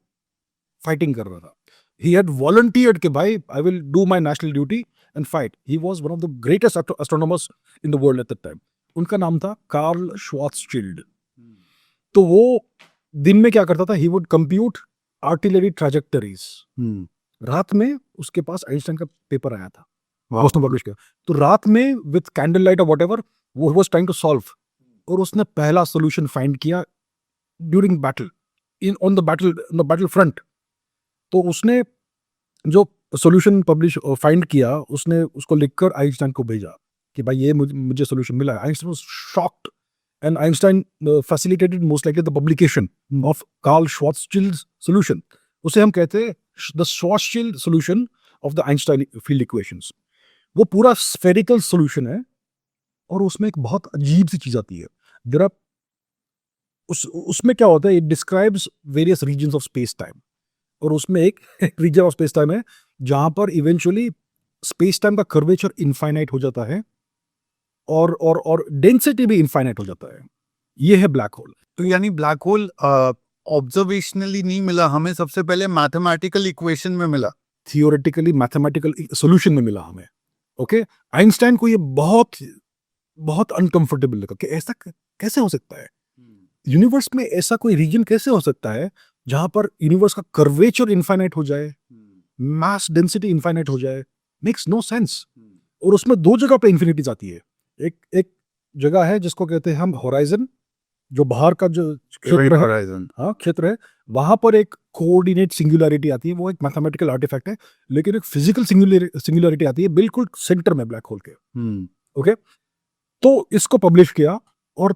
फाइटिंग कर रहा था। He had volunteered कि भाई I will do my national duty and fight. He was one of the greatest astronomers in the world at that time. उनका नाम था कार्ल श्वार्ज़शिल्ड। तो वो दिन में क्या करता था? He would compute artillery trajectories. रात में उसके पास आइंस्टाइन का पेपर आया था, उसने पब्लिश किया। तो रात में विथ कैंडल लाइट और व्हाटएवर वो वाज ट्राइंग टू सॉल्व, और उसने पहला सॉल्यूशन फाइंड किया during battle, in on the battle front. तो उसने जो सॉल्यूशन पब्लिश फाइंड किया, उसने उसको लिखकर आइंस्टाइन को भेजा कि भाई ये मुझे सॉल्यूशन मिला है। Einstein was shocked and Einstein facilitated most likely the publication of Karl Schwarzschild solution. उसे हम कहते हैं the Schwarzschild solution of the Einstein field equations. वो पूरा स्फेरिकल सॉल्यूशन है और उसमें एक बहुत अजीब सी चीज आती है। जरा उसमें क्या होता है? It describes various regions of space time, और उसमें एक रीजन ऑफ स्पेस टाइम है जहां पर इवेंचुअली स्पेस टाइम का कर्वेचर इनफाइनाइट हो जाता है और डेंसिटी भी इनफाइनाइट हो जाता है। ये है ब्लैक होल। तो यानी ब्लैक होल ऑब्जर्वेशनली नहीं मिला हमें, सबसे पहले मैथमेटिकल इक्वेशन में मिला, थियोरेटिकली मैथमेटिकल सोल्यूशन में मिला हमें। ओके, आइंस्टाइन को ये बहुत बहुत अनकंफर्टेबल लगा कि ऐसा कैसे हो सकता है? यूनिवर्स में ऐसा कोई रीजन कैसे हो सकता है जहां पर यूनिवर्स का कर्वेचर इनफाइनाइट हो जाए, मास डेंसिटी इनफाइनाइट हो जाए? Makes no sense. और उसमें 2 जगह पे इन्फिनिटीज आती है। एक जगह है जिसको कहते हैं हम होराइजन, जो बाहर का जो क्षेत्र है, होराइजन। हाँ क्षेत्र है, वहां पर एक कोऑर्डिनेट सिंगुलैरिटी आती है। वो एक मैथमेटिकल आर्टिफैक्ट है, लेकिन एक फिजिकल सिंगुलैरिटी आती है बिल्कुल सेंटर में ब्लैक होल के। ओके, तो इसको पब्लिश किया और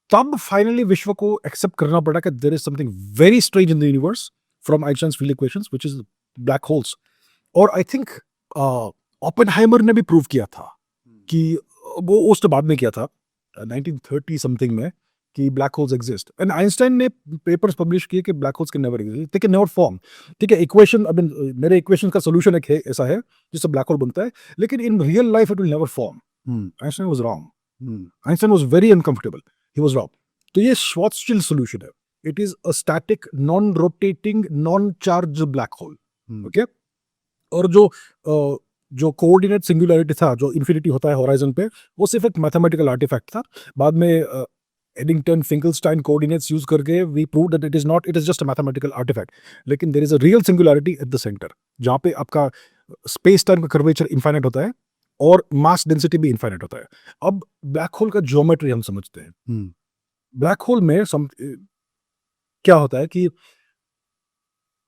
तब फाइनली विश्व को एक्सेप्ट करना पड़ा कि there is something very strange in the universe from Einstein's field equations which is black holes. और आई थिंक ओपेनहाइमर ने भी प्रूव किया था कि वो उसने बाद में किया था 1930 समथिंग में कि black holes exist. And Einstein ने पेपर्स पब्लिश किए कि black holes can never exist, they can never form. ठीक है, इक्वेशन, आई मीन मेरे इक्वेशन का सॉल्यूशन एक है, ऐसा है जिससे ब्लैक होल बनता है, लेकिन in real life it will never form. Einstein was wrong. Einstein was very uncomfortable, he was wrong. तो ये श्वार्ज़शिल्ड सॉल्यूशन है। It is a static, non rotating, non charge black whole. Okay, और जो कोऑर्डिनेट सिंगुलैरिटी था, जो इन्फिनिटी होता है होराइजन पे, वो सिर्फ एक मैथमेटिकल आर्टिफैक्ट था। बाद में एडिंगटन फिंकलस्टाइन कोऑर्डिनेट्स यूज करके we prove that it is just a mathematical artifact. लेकिन there is a real singularity at the centre, जहाँ पे आपका स्पेस टाइम का कर्वेचर इनफाइनाइट होता है और मास डेंसिटी भी इनफाइनाइट होता है। अब ब्लैक होल का ज्योमेट्री हम समझते हैं। ब्लैक होल में क्या होता है कि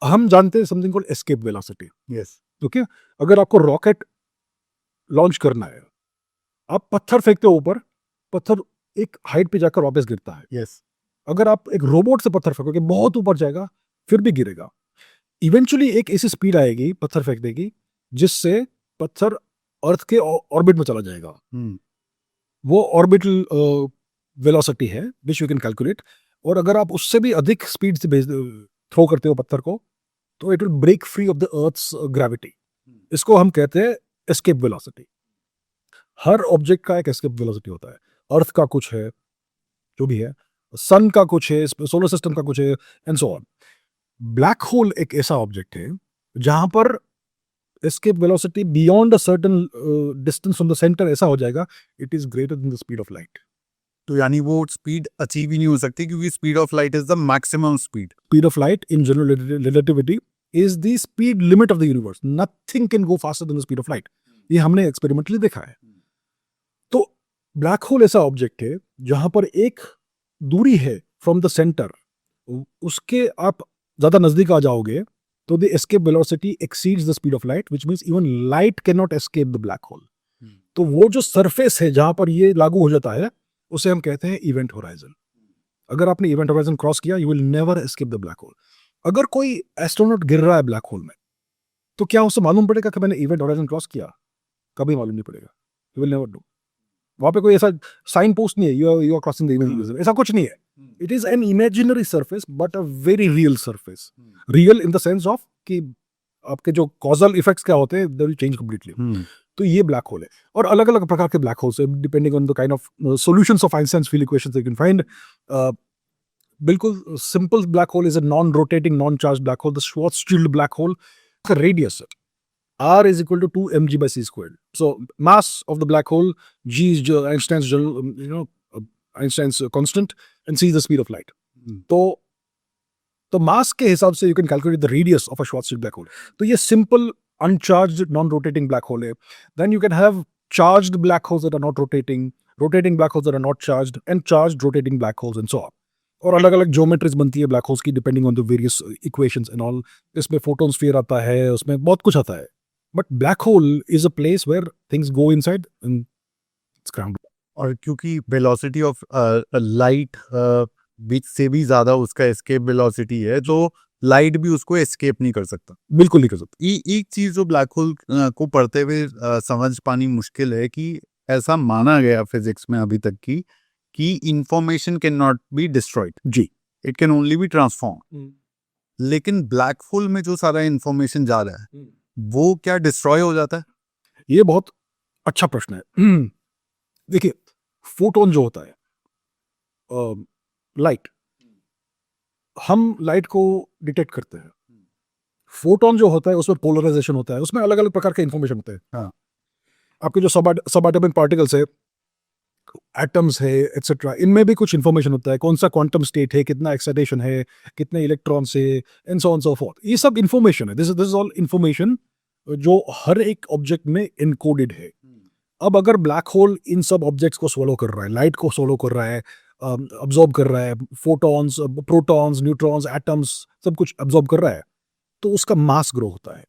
हम जानते हैं something called escape velocity. Yes. Okay, अगर आपको रॉकेट लॉन्च करना है, आप पत्थर फेंकते हो ऊपर, पत्थर एक हाइट पे जाकर वापस गिरता है। यस। अगर आप एक रोबोट से पत्थर फेंकोगे, बहुत ऊपर जाएगा, फिर भी गिरेगा। इवेंचुअली एक ऐसी स्पीड आएगी पत्थर फेंकने की, जिससे पत्थर अर्थ के ऑर्बिट में चला जाएगा। वो ऑर्बिटल वेलोसिटी है विच यू कैन कैलकुलेट। और अगर आप उससे भी अधिक स्पीड से थ्रो करते हो पत्थर को, तो it will break free of the earth's gravity. इसको हम कहते हैं एस्केप वेलोसिटी। हर ऑब्जेक्ट का एक एस्केप वेलोसिटी होता है। अर्थ का कुछ है, जो भी है, सन का कुछ है, सोलर सिस्टम का कुछ है, and so on. Black hole एक ऐसा ऑब्जेक्ट है जहां पर escape velocity beyond a certain distance from the centre ऐसा हो जाएगा, it is greater than the speed of light. तो यानी वो स्पीड अचीव ही नहीं हो सकती, क्योंकि speed of light is the maximum speed. Speed of light in general relativity is the speed limit of the universe. Nothing can go faster than the speed of light. ये हमने एक्सपेरिमेंटली देखा है। तो ब्लैक होल ऐसा ऑब्जेक्ट है जहां पर एक दूरी है फ्रॉम द सेंटर, उसके आप ज्यादा नजदीक आ जाओगे तो the escape velocity exceeds the speed of light, which means even light can not escape the black hole. तो वो जो सरफेस है जहां पर ये लागू हो जाता है, उसे हम कहते हैं इवेंट होराइजन। अगर आपने इवेंट होराइजन क्रॉस किया, you will never escape the black whole. अगर कोई एस्ट्रोनॉट गिर रहा है ब्लैक होल में, तो क्या उसे मालूम पड़ेगा कि मैंने इवेंट होराइजन क्रॉस किया? कभी मालूम नहीं पड़ेगा। You will never do. वहां पे कोई ऐसा साइन पोस्ट नहीं है, you are crossing the event horizon, ऐसा कुछ नहीं है। It is an imaginary surface but a very real surface. Real in the sense of कि आपके जो कॉजल इफेक्ट्स क्या होते हैं, दे विल चेंज कंप्लीटली। तो ये ब्लैक होल है। और अलग अलग प्रकार के ब्लैक होल्स है, depending on the kind of solutions of Einstein's field equations you can find. बिल्कुल simple black hole is a non rotating non charge black hole. The Schwarzschild black hole का radius R is equal to 2 mg by c squared. So mass of the black hole, G is Einstein's Einstein's constant, and C is the speed of light. तो मास के हिसाब से you can calculate the radius of a Schwarzschild black hole. तो ये simple uncharged non rotating black hole है। Then you can have charged black holes that are not rotating, rotating black holes that are not charged, and charged rotating black holes, and so on. और अलग अलग ज्योमेट्रीज बनती है ब्लैक होल्स की, depending on the various equations and all. इसमें फोटोन स्फीयर आता है, उसमें बहुत कुछ आता है। But black hole is a place where things go inside and scramble. और क्योंकि वेलोसिटी ऑफ लाइट बीच से भी ज्यादा उसका एस्केप वेलोसिटी है, तो लाइट भी उसको एस्केप नहीं कर सकता। बिल्कुल नहीं कर सकते। एक चीज जो ब्लैक होल को पढ़ते हुए समझ पानी मुश्किल है कि ऐसा माना गया फिजिक्स में अभी तक कि information can not be destroyed, जी। It can only be transform. लेकिन ब्लैक होल में जो सारा इंफॉर्मेशन जा रहा है, वो क्या डिस्ट्रॉय हो जाता है? ये बहुत अच्छा प्रश्न है। देखिए, फोटोन जो होता है, लाइट, हम लाइट को डिटेक्ट करते हैं। फोटोन जो होता है उसमें पोलराइजेशन होता है, उसमें अलग अलग प्रकार के इंफॉर्मेशन होते हैं। हाँ। आपके जो सब एटॉमिक पार्टिकल्स है, एटम्स है, एटसेट्रा, इनमें भी कुछ इंफॉर्मेशन होता है। कौन सा क्वांटम स्टेट है, कितना एक्साइटेशन है, कितने इलेक्ट्रॉन्स है, and so on so fourth. ये सब इंफॉर्मेशन है। दिस इज ऑल इंफॉर्मेशन जो हर एक ऑब्जेक्ट में इनकोडेड है। अब अगर ब्लैक होल इन सब ऑब्जेक्ट्स को सोलो कर रहा है, लाइट को सोलो कर रहा है, अब्जॉर्ब कर रहा है, फोटॉन्स, प्रोटॉन्स, न्यूट्रॉन्स, एटम्स, सब कुछ अब्जॉर्ब कर रहा है, तो उसका मास ग्रो होता है।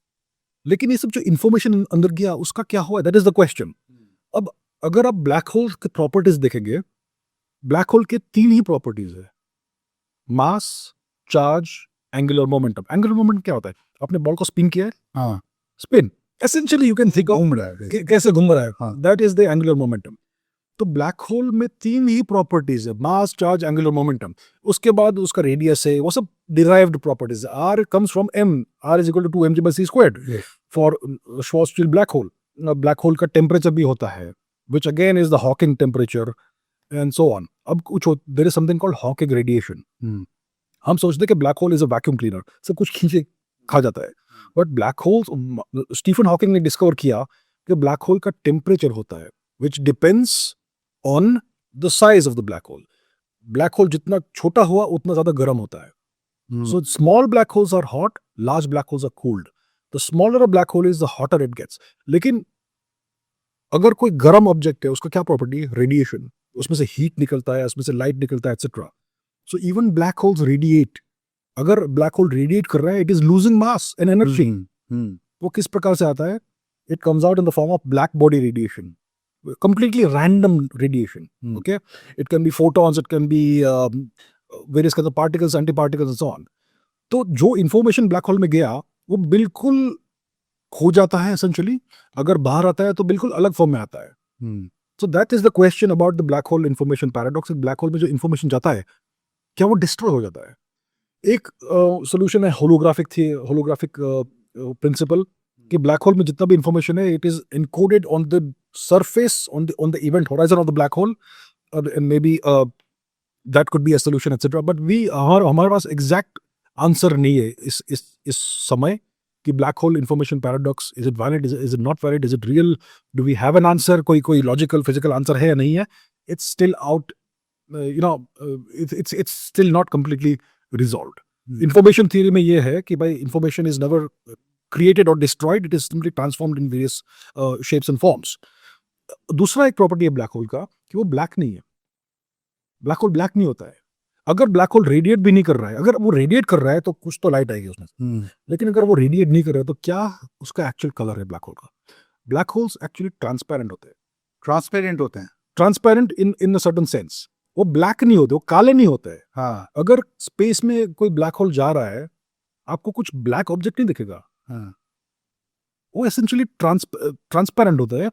लेकिन ये सब जो इंफॉर्मेशन अंदर गया, उसका क्या हुआ, दैट इज द क्वेश्चन। अब अगर आप ब्लैक होल के प्रॉपर्टीज देखेंगे, ब्लैक होल के 3 ही प्रॉपर्टीज है: mass, charge, angular momentum. Angular momentum क्या होता है? आपने बॉल को स्पिन किया है, हाँ, spin, essentially you can think of घूम रहा है। कैसे घूम रहा है, हाँ। That is the angular momentum. तो ब्लैक होल में 3 ही प्रॉपर्टीज है: मास, चार्ज, एंगुलर मोमेंटम। उसके बाद उसका रेडियस है, वो सब डिराइव्ड प्रॉपर्टीज है। R comes from M, R is equal to 2 mg by c squared for Schwarzschild black hole. Black hole का टेम्परेचर भी होता है, which again is the Hawking temperature and so on. अब कुछ there is something called Hawking radiation. हम सोचते हैं कि black hole is a vacuum cleaner, सब कुछ खींचे खा जाता है। But black hole, Stephen Hawking ने डिस्कवर किया कि ब्लैक होल का टेम्परेचर होता है which depends on the size of the black hole. Black hole जितना छोटा हुआ उतना ज्यादा गर्म होता है। So small black holes are hot, large black holes are cooled. The smaller a black hole is the hotter it gets. लेकिन अगर कोई गर्म ऑब्जेक्ट है, उसका क्या प्रॉपर्टी है? रेडिएशन। उसमें से हीट निकलता है, उसमें से लाइट निकलता है, etcetera. So even black holes radiate अगर ब्लैक होल रेडिएट कर रहा है, it is losing mass and energy. वो किस प्रकार से आता है? It comes out in the form of black body radiation, completely random radiation. Okay, it can be photons, it can be various kinds of particles, antiparticles and so on. तो जो इंफॉर्मेशन ब्लैक होल में गया वो बिल्कुल खो जाता है essentially. अगर बाहर आता है तो बिल्कुल अलग फॉर्म में आता है. So that is the question about the black hole information paradox. Black hole में जो इंफॉर्मेशन जाता है क्या वो डिस्ट्रॉय हो जाता है? एक सोल्यूशन है होलोग्राफिक प्रिंसिपल कि ब्लैक होल में जितना भी इंफॉर्मेशन है it is encoded on the surface on the event horizon of the black hole, and maybe that could be a solution etc. But हमारे पास exact answer नहीं है इस समय कि black hole information paradox, is it valid, is it not valid, is it real, do we have an answer, कोई logical physical answer है या नहीं है? It's still out, it's still not completely resolved. Information theory में ये है कि भाई information is never created or destroyed, it is simply transformed in various shapes and forms. दूसरा एक प्रॉपर्टी है ब्लैक होल का कि वो ब्लैक नहीं है. ब्लैक होल ब्लैक नहीं होता है. अगर ब्लैक होल रेडिएट भी नहीं कर रहा है, अगर वो रेडिएट कर रहा है तो कुछ तो लाइट आएगी उसमें, लेकिन अगर वो रेडिएट नहीं कर रहा है तो क्या उसका एक्चुअल कलर है ब्लैक होल का? ब्लैक होल्स एक्चुअली ट्रांसपेरेंट होते हैं. Transparent in a certain sense. वो ब्लैक नहीं होते, वो काले नहीं होते हैं. हाँ. अगर स्पेस में कोई ब्लैक होल जा रहा है आपको कुछ ब्लैक ऑब्जेक्ट नहीं दिखेगा. हाँ. वो एसेंशियली ट्रांसपेरेंट होता है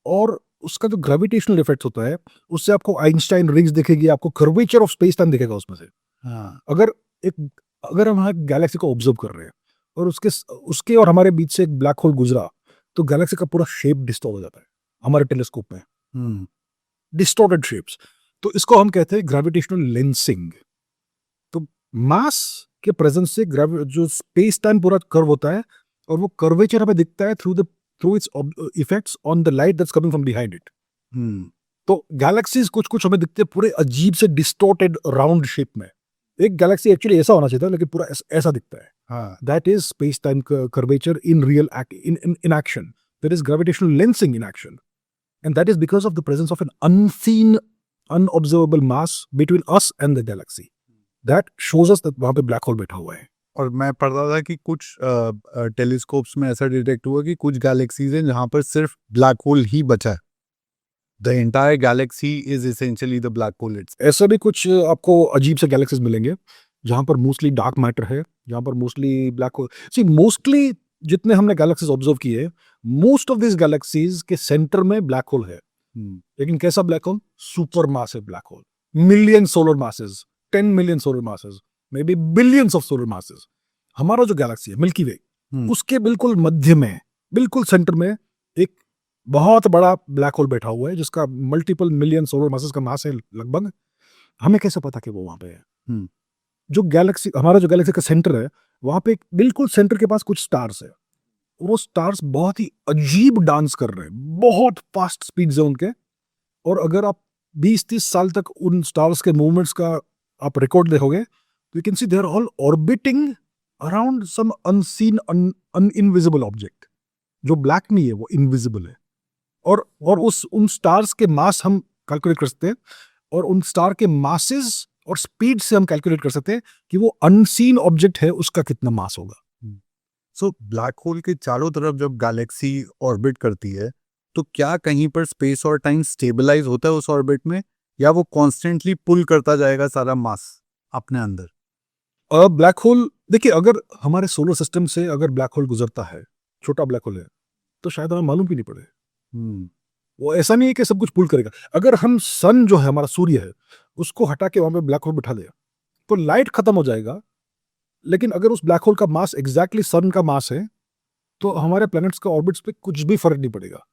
और उसका जो ग्रेविटेशनल इफेक्ट होता है उससे आपको आइंस्टाइन रिंग्स दिखेगी, आपको कर्वेचर ऑफ स्पेस टाइम दिखेगा उसमें से. हाँ. अगर हम गैलेक्सी को ऑब्जर्व कर रहे हैं और उसके और हमारे बीच से एक ब्लैक होल गुजरा तो गैलेक्सी का पूरा शेप डिस्टॉर्ट हो जाता है हमारे टेलीस्कोप में. Distorted shapes. तो इसको हम कहते हैं ग्रेविटेशनल लेंसिंग. तो मास के प्रेजेंस से जो स्पेस टाइम पूरा कर्व होता है और वो कर्वेचर हमें दिखता है through its effects on the light that's coming from behind it. तो गैलेक्सीज कुछ हमें दिखते हैं पूरे अजीब से डिस्टॉर्टेड राउंड शेप में. एक गैलेक्सी एक्चुअली ऐसा होना चाहिए था लेकिन पूरा ऐसा दिखता है. That is space time curvature in real in action. There is gravitational lensing in action, and that is because of the presence of an unseen, unobservable mass between us and the galaxy. That shows us that वहां पे ब्लैक होल बैठा हुआ है. और मैं पढ़ रहा था कि कुछ टेलीस्कोप्स में ऐसा डिटेक्ट हुआ कि कुछ गैलेक्सीज हैं जहां पर सिर्फ ब्लैक होल ही बचा है. The entire Galaxy is essentially the black whole. ऐसा भी कुछ आपको अजीब से गैलेक्सीज मिलेंगे जहां पर मोस्टली डार्क मैटर है, जहां पर मोस्टली ब्लैक होल. सी मोस्टली जितने हमने गैलेक्सीज ऑब्जर्व किए, मोस्ट ऑफ दिस गैलेक्सीज के सेंटर में ब्लैक होल है. लेकिन कैसा black hole? Super massive black hole. Million solar masses, 10 million solar masses, may be billions of solar masses. हमारा जो गैलेक्सी है मिल्की वे, उसके बिल्कुल मध्य में, बिल्कुल सेंटर में एक बहुत बड़ा ब्लैक होल बैठा हुआ है जिसका मल्टीपल मिलियन सोलर मासेस का मास है लगभग. हमें कैसे पता कि वो वहां पे है? हमारा जो गैलेक्सी का सेंटर है वहां पे बिल्कुल सेंटर के पास कुछ स्टार्स है. वो स्टार्स बहुत ही अजीब डांस कर रहे हैं, बहुत फास्ट स्पीड से उनके. और अगर आप 20-30 साल तक उन स्टार्स के मूवमेंट्स का आप रिकॉर्ड देखोगे तो you can see they are all orbiting around some unseen, uninvisible object. जो ब्लैक नहीं है वो इनविजिबल है. और उन स्टार्स के मास हम कैलकुलेट कर सकते हैं और उन स्टार के मासेस और स्पीड से हम कैलकुलेट कर सकते हैं कि वो अनसीन ऑब्जेक्ट है उसका कितना मास होगा. सो ब्लैक होल के चारों तरफ जब गैलेक्सी ऑर्बिट करती है तो क्या कहीं पर स्पेस और टाइम स्टेबलाइज होता है उस ऑर्बिट में, या वो कॉन्स्टेंटली पुल करता जाएगा सारा मास अपने अंदर? ब्लैक होल देखिए, अगर हमारे सोलर सिस्टम से अगर ब्लैक होल गुजरता है, छोटा ब्लैक होल है, तो शायद हमें मालूम भी नहीं पड़े. वो ऐसा नहीं है कि सब कुछ पुल करेगा. अगर हम सन जो है हमारा सूर्य है उसको हटा के वहां पे ब्लैक होल बिठा दिया तो लाइट खत्म हो जाएगा. लेकिन अगर उस ब्लैक होल का मास एग्जैक्टली सन का मास है तो हमारे प्लैनेट्स का ऑर्बिट्स पे कुछ भी फर्क नहीं पड़ेगा.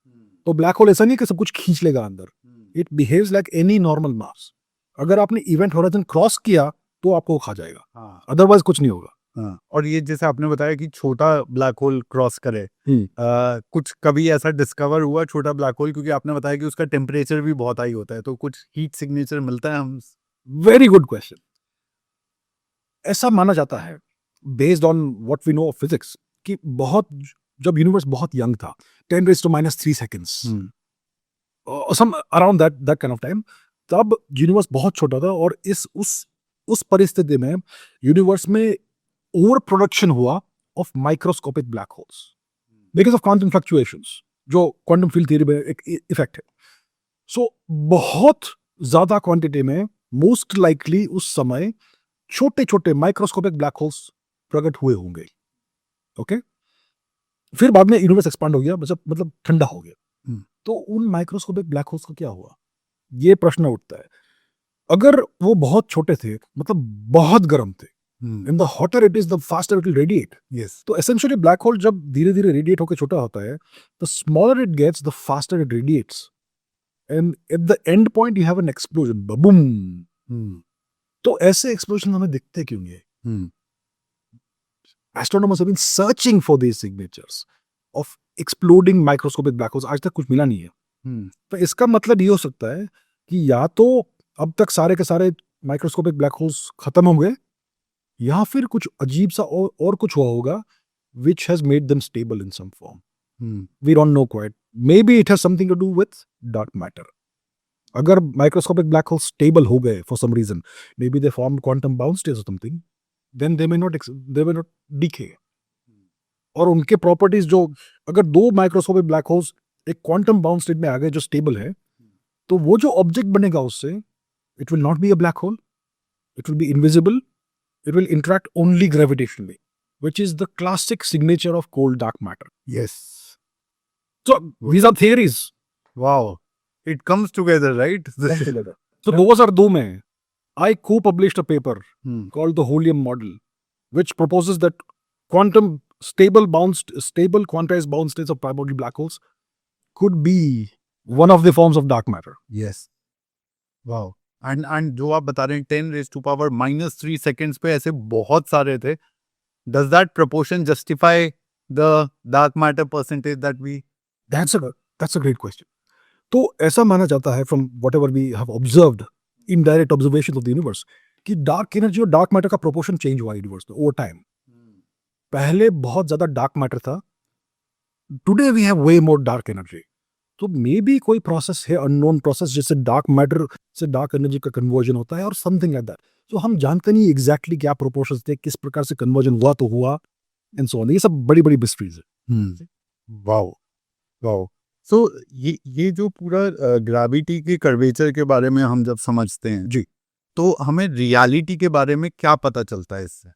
तो ब्लैक होल ऐसा नहीं कि सब कुछ खींच लेगा अंदर. It behaves like any normal mass. अगर आपने इवेंट होराइजन क्रॉस किया तो आपको खा जाएगा, अदरवाइज कुछ नहीं होगा. और ये जैसे आपने बताया कि छोटा ब्लैक होल क्रॉस करे, कुछ कभी ऐसा डिस्कवर हुआ छोटा ब्लैक होल, क्योंकि आपने बताया कि उसका टेम्परेचर भी बहुत हाई होता है, तो कुछ हीट सिग्नेचर मिलता है हम? Very good question. ऐसा माना जाता है based on what we know of physics कि जब यूनिवर्स बहुत यंग था, 10⁻³ seconds, some around that kind of time, तब यूनिवर्स बहुत छोटा था और उस परिस्थिति में यूनिवर्स में ओवर प्रोडक्शन हुआ of microscopic black holes because of quantum fluctuations, जो क्वांटम फील्ड थ्योरी में एक इफेक्ट है. सो बहुत ज्यादा क्वांटिटी में मोस्ट लाइकली उस समय छोटे छोटे माइक्रोस्कोपिक ब्लैक होल्स प्रकट हुए होंगे. ओके, फिर बाद में यूनिवर्स एक्सपांड हो गया, मतलब ठंडा हो गया. तो उन माइक्रोस्कोपिक ब्लैक होल्स का क्या हुआ, ये प्रश्न उठता है. अगर वो बहुत छोटे थे, मतलब बहुत गर्म थे, in the hotter it is the faster it will radiate. Yes. तो एसेंशियली ब्लैक होल जब धीरे धीरे रेडिएट होकर छोटा होता है, the smaller it gets the faster it radiates, and at the end point you have an explosion, boom. तो ऐसे एक्सप्लोजन हमें दिखते क्यों नहीं है? Astronomers have been searching for these signatures of exploding microscopic black holes. आज तक कुछ मिला नहीं है. तो इसका मतलब ये हो सकता है कि या तो अब तक सारे के सारे माइक्रोस्कोपिक ब्लैक होल्स खत्म हो गए, या फिर कुछ अजीब सा और कुछ हुआ होगा which has made them stable in some form. We don't know quite. Maybe it has something to do with dark matter. अगर माइक्रोस्कोपिक ब्लैक होल्स स्टेबल हो गए for some reason, maybe they formed quantum bound states or something, then they may not decay. और उनके प्रॉपर्टीज जो, अगर दो माइक्रोस्कोपिक ब्लैक होल्स एक क्वांटम बाउंड स्टेट में आ गए जो स्टेबल है, तो वो जो ऑब्जेक्ट बनेगा उससे, it will not be a black whole, it will B invisible, it will interact only gravitationally, which is the classic signature of cold dark matter. Yes. So these are theories. Wow. It comes together, right? So those are दो में. I co-published a paper called the Holium model, which proposes that stable quantized bound states of primordial black holes could be one of the forms of dark matter. Yes. Wow. And जो आप बता रहे हैं 10⁻³ seconds पे ऐसे बहुत सारे थे. Does that proportion justify the dark matter percentage that we? That's a great question. तो ऐसा माना जाता है from whatever we have observed, indirect observations of the universe, कि डार्क एनर्जी और डार्क मैटर का प्रोपोर्शन चेंज हुआ यूनिवर्स में ओवर टाइम. पहले बहुत ज्यादा डार्क मैटर था, today we have way more dark energy. तो मे बी कोई प्रोसेस है, अननोन प्रोसेस, जिससे डार्क मैटर से डार्क एनर्जी का कन्वर्जन होता है और समथिंग लाइक दैट. तो हम जानते नहीं एग्जैक्टली क्या प्रोपोर्शंस थे, किस प्रकार से कन्वर्जन हुआ तो हुआ, एंड सो ऑन. ये सब बड़ी बड़ी मिस्ट्रीज है. Wow wow. सो ये जो पूरा ग्रेविटी के कर्वेचर के बारे में हम जब समझते हैं जी, तो हमें रियलिटी के बारे में क्या पता चलता है इससे?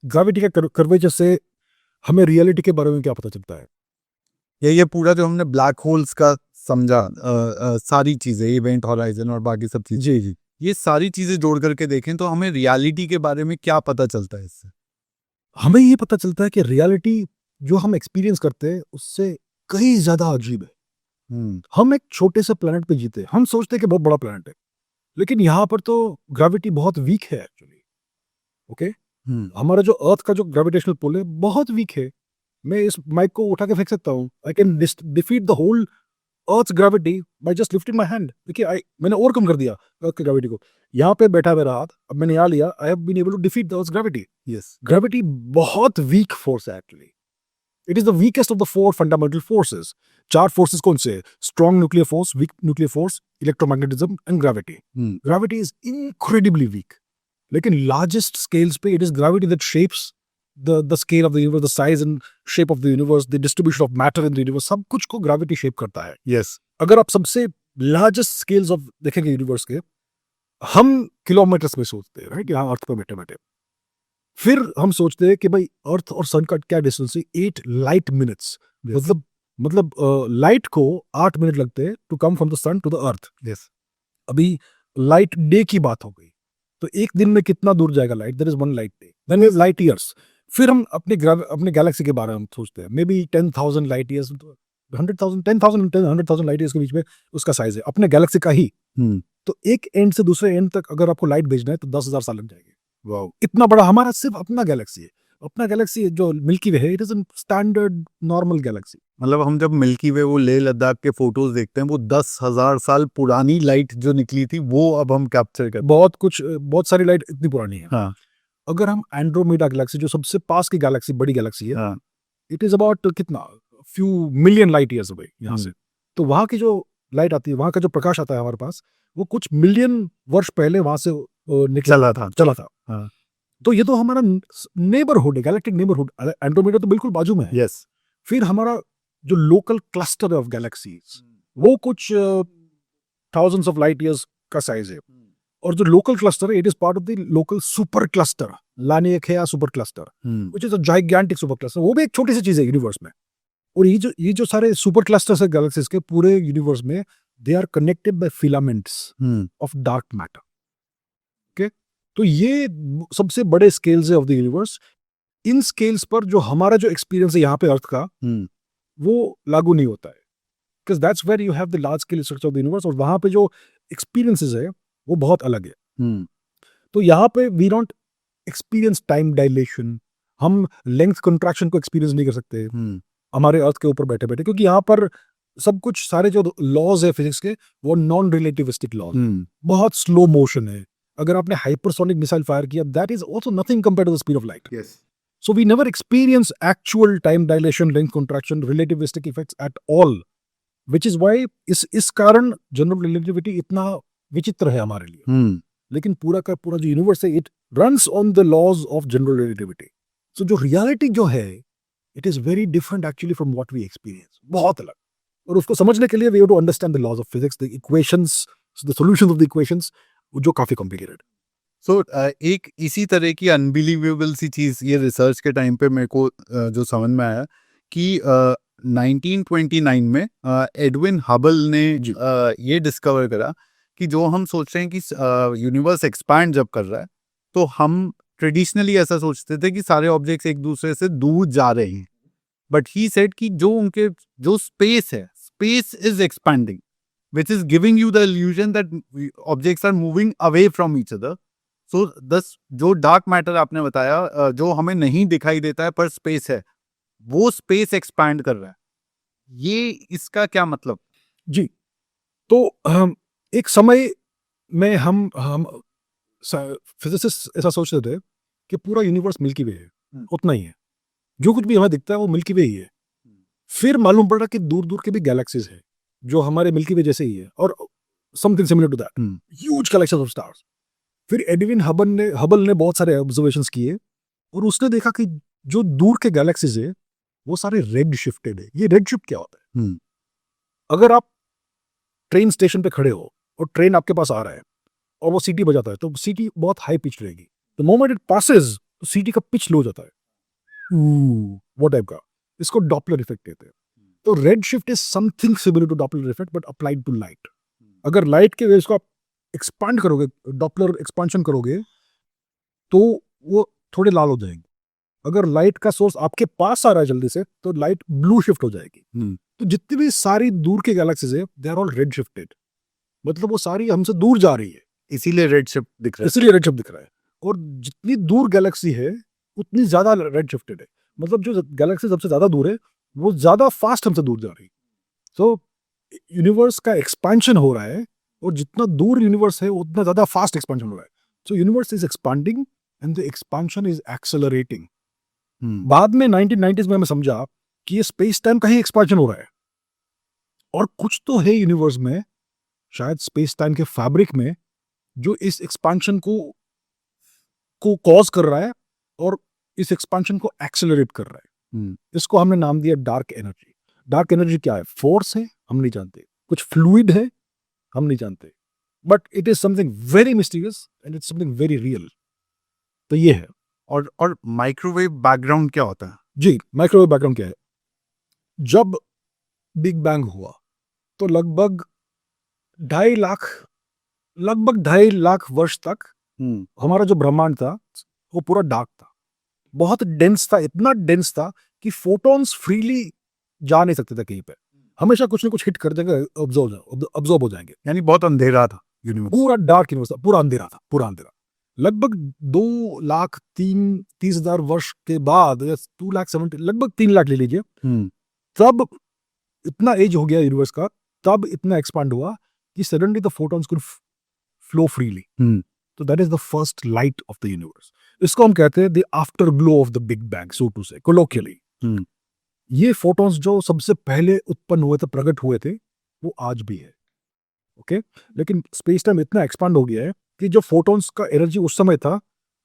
ग्रेविटी के कर्वेचर से हमें रियलिटी के बारे में क्या पता चलता है? ये पूरा जो हमने ब्लैक होल्स का समझा, सारी चीजें, इवेंट हॉराइजन और बाकी सब चीजें, जी, ये सारी चीजें जोड़ करके देखें तो हमें रियलिटी के बारे में क्या पता चलता है इससे? हमें ये पता चलता है कि रियलिटी जो हम एक्सपीरियंस करते हैं उससे कहीं ज्यादा अजीब है. हम एक छोटे से प्लेनेट पे जीते, हम सोचते हैं कि बहुत बड़ा प्लेनेट है, लेकिन यहाँ पर तो ग्रेविटी बहुत वीक है एक्चुअली. ओके, हमारा जो अर्थ का जो ग्रेविटेशनल पुल है बहुत वीक है. मैं इस माइक को उठा के फेंक सकता हूँ, I can defeat the whole earth gravity by just lifting my hand. देखिए, मैंने ओवरकम कर दिया अर्थ की ग्रेविटी को. यहाँ पे बैठा मेरा हाथ, अब मैंने यहाँ लिया, I have been able to defeat the earth gravity. Yes, gravity बहुत वीक फोर्स है actually. It is the weakest of the four fundamental forces. 4 forces कौन से? Strong nuclear force, weak nuclear force, electromagnetism and gravity. Gravity is incredibly weak. लेकिन largest scales पे it is gravity that shapes the scale of the universe, the size and shape of the universe, the distribution of matter in the universe. सब कुछ को gravity shape करता है. यस. अगर आप सबसे largest scales of देखेंगे यूनिवर्स के, हम किलोमीटर्स में सोचते हैं, राइट, यहाँ अर्थ पर बैठे बैठे. फिर हम सोचते हैं कि भाई अर्थ और सन का क्या डिस्टेंस है, 8 लाइट मिनट्स. मतलब लाइट को 8 मिनट लगते हैं to come from the sun to the earth. Yes. अभी लाइट डे की बात हो गई, तो एक दिन में कितना दूर जाएगा light? There is 1 light day, then is light years. फिर हम अपने गैलेक्सी के बारे में सोचते हैं, maybe 10,000 light years, 100,000, 10,000 100,000 light years के बीच में उसका साइज है अपने गैलेक्सी का ही. तो एक एंड से दूसरे एंड तक अगर आपको लाइट भेजना है तो 10,000 साल लग जाएंगे. वाओ, इतना बड़ा हमारा सिर्फ अपना गैलेक्सी है. अपना गैलेक्सी जो मिल्की वे है, it is a standard normal Galaxy. मतलब हम जब मिल्की वे, वो लेह लद्दाख के फोटोज देखते हैं, वो 10,000 साल पुरानी लाइट जो निकली थी वो अब हम कैप्चर करते हैं. बहुत सारी लाइट इतनी पुरानी है. हाँ. अगर हम एंड्रोमेडा गैलेक्सी, जो सबसे पास की गैलेक्सी, बड़ी गैलेक्सी है, इट इज अबाउट कितना, few million light years away यहाँ से. तो वहाँ की जो लाइट आती है, वहाँ का जो प्रकाश आता है हमारे पास, वो कुछ मिलियन वर्ष पहले वहां से चला था. हाँ. तो ये तो हमारा नेबरहुड है, गैलेक्टिक नेबरहुड। एंड्रोमेडा तो बिल्कुल बाजू में है। यस। फिर हमारा जो लोकल क्लस्टर ऑफ गैलेक्सीज, वो कुछ थाउजेंड्स ऑफ लाइट ईयर्स का साइज है। और जो लोकल क्लस्टर है, it is part of the local super cluster, Laniakea super cluster, which is a gigantic super cluster. वो भी एक छोटी सी चीज है यूनिवर्स में। और ये जो सारे सुपर क्लस्टर्स है गैलेक्सीज के पूरे यूनिवर्स में, they are connected by filaments of dark matter. Okay, तो ये सबसे बड़े स्केल्स है ऑफ द यूनिवर्स। इन स्केल्स पर जो हमारा जो एक्सपीरियंस है यहाँ पे अर्थ का, वो लागू नहीं होता है, because that's where you have the large scale structure of the universe. और वहां पे जो एक्सपीरियंसेस है वो बहुत अलग है। तो यहाँ पे we don't experience time dilation, हम लेंथ कंट्रैक्शन को एक्सपीरियंस नहीं कर सकते हमारे अर्थ के ऊपर बैठे बैठे, क्योंकि यहाँ पर सब कुछ, सारे जो लॉज है फिजिक्स के, वो नॉन रिलेटिविस्टिक लॉज, बहुत स्लो मोशन है। अगर आपने हाइपरसोनिक मिसाइल फायर किया, that is also nothing compared to the speed of light. Yes. So we never experience actual time dilation, length contraction, relativistic effects at all, which is why इस कारण जनरल रिलेटिविटी इतना विचित्र है हमारे लिए। लेकिन पूरा का पूरा जो यूनिवर्स है, it runs on the laws of general relativity. So जो रियलिटी जो है, it is very different actually from what we experience, बहुत अलग। और उसको समझने के लिए we have to understand the laws of physics, the equations, the solutions of the equations, जो काफी कॉम्प्लिकेटेड। सो एक इसी तरह की अनबिलीवेबल सी चीज़ ये रिसर्च के टाइम पे मेरे को जो समझ में आया कि 1929 में एडविन हबल ने ये डिस्कवर करा कि जो हम सोच रहे हैं कि यूनिवर्स एक्सपैंड जब कर रहा है, तो हम ट्रेडिशनली ऐसा सोचते थे कि सारे ऑब्जेक्ट्स एक दूसरे से दूर जा रहे हैं। बट ही सेड कि जो स्पेस है, space is expanding, which is giving you the illusion that objects are moving away from each other. So जो डार्क मैटर आपने बताया, जो हमें नहीं दिखाई देता है पर स्पेस है, वो स्पेस एक्सपैंड कर रहा है, ये इसका क्या मतलब? जी, तो एक समय में हम फिजिसिस्ट ऐसा सोचते थे कि पूरा यूनिवर्स मिल्की वे है, उतना ही है, जो कुछ भी हमें दिखता है वो मिल्की वे ही है। फिर मालूम पड़ा कि दूर दूर के भी गैलेक्सीज है जो हमारे मिल्की वे जैसे ही है, और something similar to that, huge collection of stars. फिर एडविन हबल ने बहुत सारे ऑब्जर्वेशंस किए, और उसने देखा कि जो दूर के गैलेक्सीज है वो सारे रेड शिफ्टेड है। ये रेड शिफ्ट क्या होता है? अगर आप ट्रेन स्टेशन पे खड़े हो और ट्रेन आपके पास आ रहा है और वो सीटी बजाता है, तो सीटी बहुत हाई पिच रहेगी। द मोमेंट इट पासेस, तो सीटी का पिच लो जाता है, वो टाइप का। इसको डॉपलर इफेक्ट कहते हैं। तो red shift is something similar to Doppler effect but applied to light. अगर लाइट के वेव्स को आप एक्सपांड करोगे, डॉपलर एक्सपांशन करोगे, तो वो थोड़े लाल हो जाएंगे। अगर लाइट का सोर्स आपके पास आ रहा है जल्दी से, तो लाइट ब्लू शिफ्ट हो जाएगी। तो जितनी भी सारी दूर के गैलेक्सीज है, they are all red shifted, मतलब वो सारी हमसे दूर जा रही है, इसीलिए रेड शिफ्ट दिख रहा है। इसलिए रेड शिफ्ट दिख रहा है। और जितनी दूर गैलेक्सी है उतनी ज्यादा रेड शिफ्टेड है, मतलब जो गैलेक्सी सबसे ज्यादा दूर है वो ज्यादा फास्ट हमसे दूर जा रही है। सो यूनिवर्स का एक्सपेंशन हो रहा है, और जितना दूर यूनिवर्स है उतना ज्यादा फास्ट एक्सपेंशन हो रहा है। सो universe is expanding and the expansion is accelerating. बाद में 1990s में हमें समझा कि ये स्पेस टाइम का ही एक्सपेंशन हो रहा है, और कुछ तो है यूनिवर्स में, शायद स्पेस टाइम के फैब्रिक में, जो इस एक्सपेंशन को कॉज कर रहा है और इस एक्सपेंशन को एक्सेलरेट कर रहा है। इसको हमने नाम दिया डार्क एनर्जी। डार्क एनर्जी क्या है? फोर्स है, हम नहीं जानते। कुछ फ्लूइड है, हम नहीं जानते, but it is something very mysterious and it's something very real. तो ये है। और माइक्रोवेव बैकग्राउंड क्या होता है? जी, माइक्रोवेव बैकग्राउंड क्या है? जब बिग बैंग हुआ तो लगभग 2.5 लाख वर्ष तक हमारा जो ब्रह्मांड था वो पूरा डार्क था, बहुत डेंस था, इतना डेंस था कि फोटॉन्स फ्रीली जा नहीं सकते थे कहीं पे, हमेशा कुछ ना कुछ हिट कर देंगे, अब्जॉर्ब हो जाएंगे। यानी बहुत अंधेरा था यूनिवर्स, पूरा डार्क यूनिवर्स था, पूरा अंधेरा था, पूरा अंधेरा। लगभग 2,30,000 वर्ष के बाद, 2,70,000, लगभग 3 लाख ले लीजिए, तब इतना एज हो गया यूनिवर्स का, तब इतना एक्सपांड हुआ कि suddenly the photons could flow freely. तो that is the first light of the universe. इसको हम कहते हैं the after glow of the big bang, so to say, colloquially. ये फोटॉन्स जो सबसे पहले उत्पन्न हुए थे, प्रकट हुए थे, वो आज भी है। ओके, लेकिन स्पेस टाइम इतना एक्सपांड हो गया है कि जो फोटॉन्स का एनर्जी उस समय था,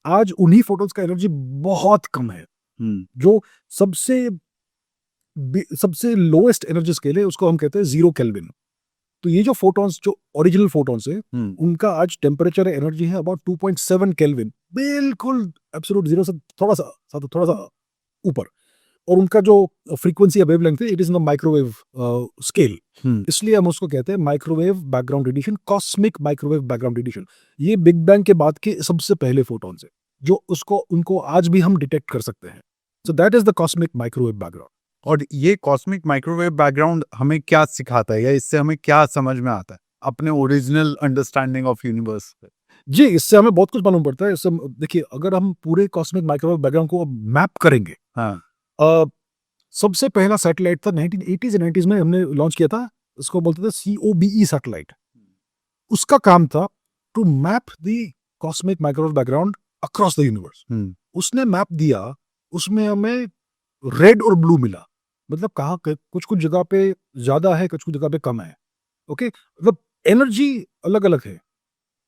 आज उन्हीं फोटॉन्स का एनर्जी बहुत कम है। जो सबसे लोएस्ट एनर्जी स्केल है उसको हम कहते हैं 0 केल्विन। तो ये जो फोटॉन्स, जो ओरिजिनल फोटॉन्स है, उनका आज टेम्परेचर एनर्जी है अबाउट 2.7 केल्विन, बिल्कुल एब्सोल्यूट जीरो से थोड़ा सा ऊपर। और उनका जो फ्रीक्वेंसी या वेवलेंथ है, it is in the microwave scale. इसलिए हम उसको कहते हैं microwave background radiation, cosmic microwave background radiation. ये बिग बैंग के बाद के सबसे पहले फोटॉन्स है जो उनको आज भी हम डिटेक्ट कर सकते हैं। So that is the cosmic microwave background. और ये कॉस्मिक माइक्रोवेव बैकग्राउंड हमें क्या सिखाता है या इससे हमें क्या समझ में आता है अपने ओरिजिनल अंडरस्टैंडिंग ऑफ यूनिवर्स? जी, इससे हमें बहुत कुछ मालूम पड़ता है। इससे देखिए, अगर हम पूरे कॉस्मिक माइक्रोवेव बैकग्राउंड को मैप करेंगे, सबसे पहला सैटेलाइट था 1980s या 90s में हमने लॉन्च किया था, उसको बोलते थे COBE सैटेलाइट। उसका काम था to map the cosmic microwave background across the universe. उसने मैप दिया, उसमें हमें रेड और ब्लू मिला, मतलब कहाँ कुछ जगह पे ज्यादा है, कुछ जगह पे कम है। ओके, मतलब एनर्जी अलग अलग है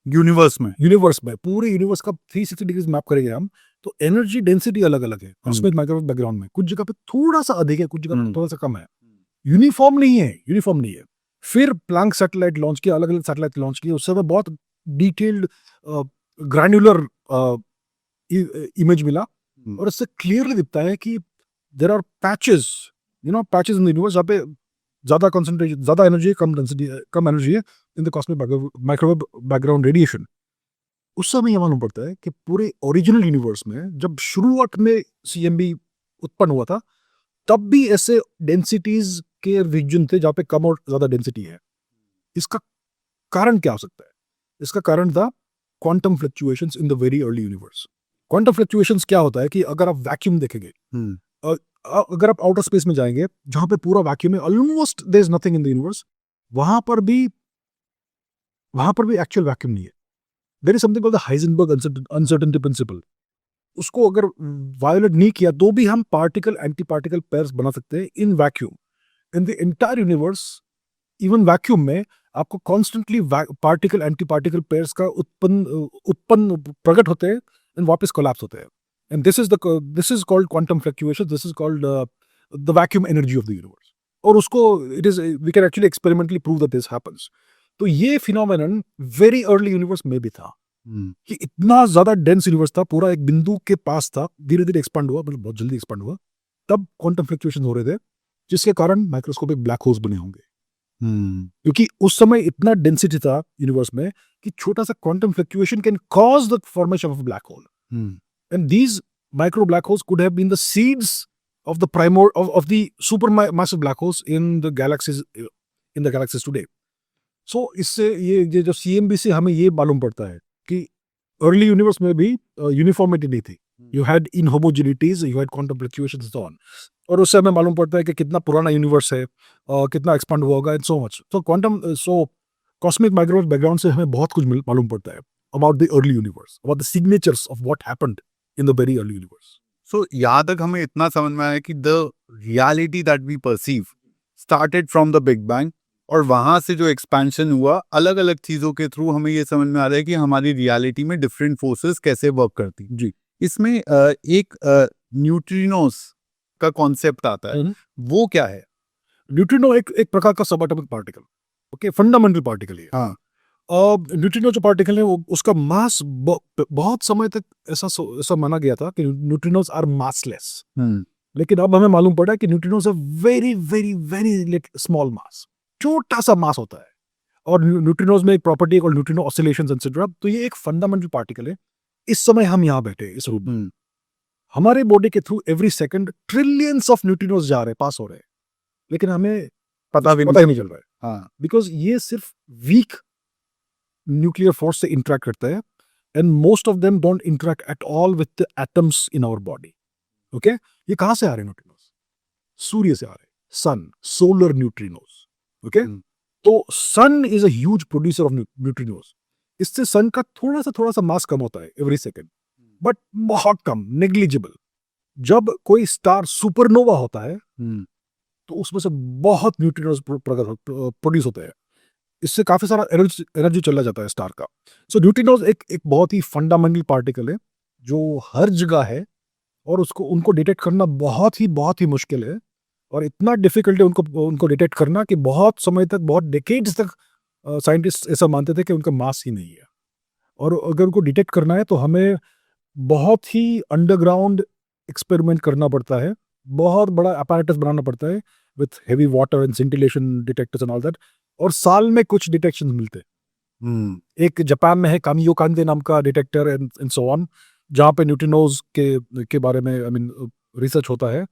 यूनिवर्स में पूरे यूनिवर्स का 360 डिग्री मैप करेंगे हम, तो एनर्जी डेंसिटी अलग अलग है कॉस्मिक माइक्रोवेव बैकग्राउंड में। कुछ जगह पे थोड़ा सा अधिक है, कुछ जगह पे थोड़ा सा कम है, यूनिफॉर्म नहीं है। फिर प्लैंक सैटेलाइट लॉन्च किया, अलग अलग सैटेलाइट लॉन्च किए, उससे हमें बहुत डिटेल्ड ग्रैन्युलर इमेज मिला। और इससे क्लियरली दिखता है कि there are patches in the universe जहाँ पे ज्यादा कंसंट्रेशन, ज्यादा एनर्जी है, कम डेंसिटी, कम एनर्जी है in the cosmic microwave background radiation. उस समय यह मालूम पड़ता है कि पूरे ओरिजिनल यूनिवर्स में जब शुरुआत में CMB उत्पन्न हुआ था, तब भी ऐसे डेंसिटीज के रीजन थे जहाँ पे कम और ज्यादा डेंसिटी है। इसका कारण क्या हो सकता है? इसका कारण था quantum fluctuations in the very early universe. Quantum fluctuations क्या होता है कि अगर आप वैक्यूम देखेंगे, अगर आप आउटर स्पेस में जाएंगे जहां पे पूरा वैक्यूम है, almost there is nothing in the universe, वहां पर भी एक्चुअल वैक्यूम नहीं है। There is something called the Heisenberg uncertainty principle. उसको अगर वायोलेट नहीं किया तो भी हम पार्टिकल एंटी पार्टिकल पेयर्स बना सकते हैं in vacuum. In the entire universe, even vacuum में आपको constantly particle anti particle pairs का उत्पन्न प्रकट होते हैं एंड वापस कोलैप्स होते हैं। And this is called quantum fluctuation. This is called the vacuum energy of the universe. और उसको we can actually experimentally prove that this happens. तो ये phenomenon very early universe में भी था कि इतना ज्यादा dense universe था, पूरा एक बिंदु के पास था, धीरे धीरे expand हुआ, मतलब बहुत जल्दी expand हुआ, तब quantum fluctuations हो रहे थे, जिसके कारण माइक्रोस्कोपिक ब्लैक होल्स बने होंगे। क्योंकि उस समय इतना डेंसिटी था यूनिवर्स में कि छोटा सा quantum fluctuation can cause the formation of black hole. And these micro black holes could have been the seeds of the of the supermassive black holes in the galaxies today. So इससे ये जो CMB से हमें ये मालूम पड़ता है कि early universe में भी uniformity नहीं थी। You had inhomogeneities, you had quantum fluctuations and so on. और उससे हमें मालूम पड़ता है कि कितना पुराना यूनिवर्स है, कितना एक्सपांड हुआ होगा, and so much. So cosmic microwave background से हमें बहुत कुछ मालूम पड़ता है about the early universe, about the signatures of what happened in the very early universe. So यहाँ तक हमें इतना समझ में आया कि the reality that we perceive started from the Big Bang, और वहाँ से जो expansion हुआ अलग अलग चीज़ों के थ्रू हमें ये समझ में आ रहा है कि हमारी reality में different forces कैसे work करती। जी, इसमें एक न्यूट्रिनोस का कॉन्सेप्ट आता है, वो क्या है? न्यूट्रिनो एक प्रकार का subatomic particle, okay, fundamental particle है। हाँ, न्यूट्रिनो जो पार्टिकल है, वो उसका मास बहुत समय तक ऐसा माना गया था कि न्यूट्रिनोज आर मासलेस। लेकिन अब हमें मालूम पड़ा कि neutrinos have very very very small mass, छोटा सा मास होता है। और न्यूट्रिनोज में एक प्रॉपर्टी है कॉल्ड न्यूट्रिनो ऑसिलेशंस एटसेट्रा। तो ये एक फंडामेंटल पार्टिकल है। इस समय हम यहाँ बैठे इस रूम में, हमारे बॉडी के through every second trillions of neutrinos जा रहे हैं, पास हो रहे हैं, लेकिन हमें पता ही नहीं चल रहा है। हाँ, बिकॉज ये सिर्फ वीक न्यूक्लियर फोर्स से इंटरेक्ट करता है, and most of them don't interact at all with the atoms in our body. Okay, ये कहां से आ रहे हैं न्यूट्रिनोज? सूर्य से आ रहे हैं, सन, सोलर न्यूट्रिनोज। ओके, तो sun is a huge producer of neutrinos. इससे सन का थोड़ा सा मास कम होता है एवरी सेकेंड, बट बहुत कम, नेग्लिजिबल। जब कोई स्टार सुपरनोवा होता है तो उसमें से बहुत न्यूट्रिनोज प्रोड्यूस होते हैं। इससे काफी सारा एनर्जी चला जाता है स्टार का। सो न्यूट्रिनोज एक बहुत ही फंडामेंटल पार्टिकल है जो हर जगह है और उसको उनको डिटेक्ट करना बहुत ही मुश्किल है, और इतना डिफिकल्ट है उनको उनको डिटेक्ट करना कि बहुत समय तक, बहुत डेकेड्स तक साइंटिस्ट ऐसा मानते थे कि उनका मास ही नहीं है। और अगर उनको डिटेक्ट करना है तो हमें बहुत ही अंडरग्राउंड एक्सपेरिमेंट करना पड़ता है, बहुत बड़ा अपैरेटस बनाना पड़ता है with heavy water and scintillation detectors and all that, और साल में कुछ डिटेक्शन मिलते हैं। एक जापान में है कामियोकांदे नाम का डिटेक्टर एंड सो ऑन, जहाँ पे न्यूट्रिनोज के बारे में आई मीन रिसर्च होता है।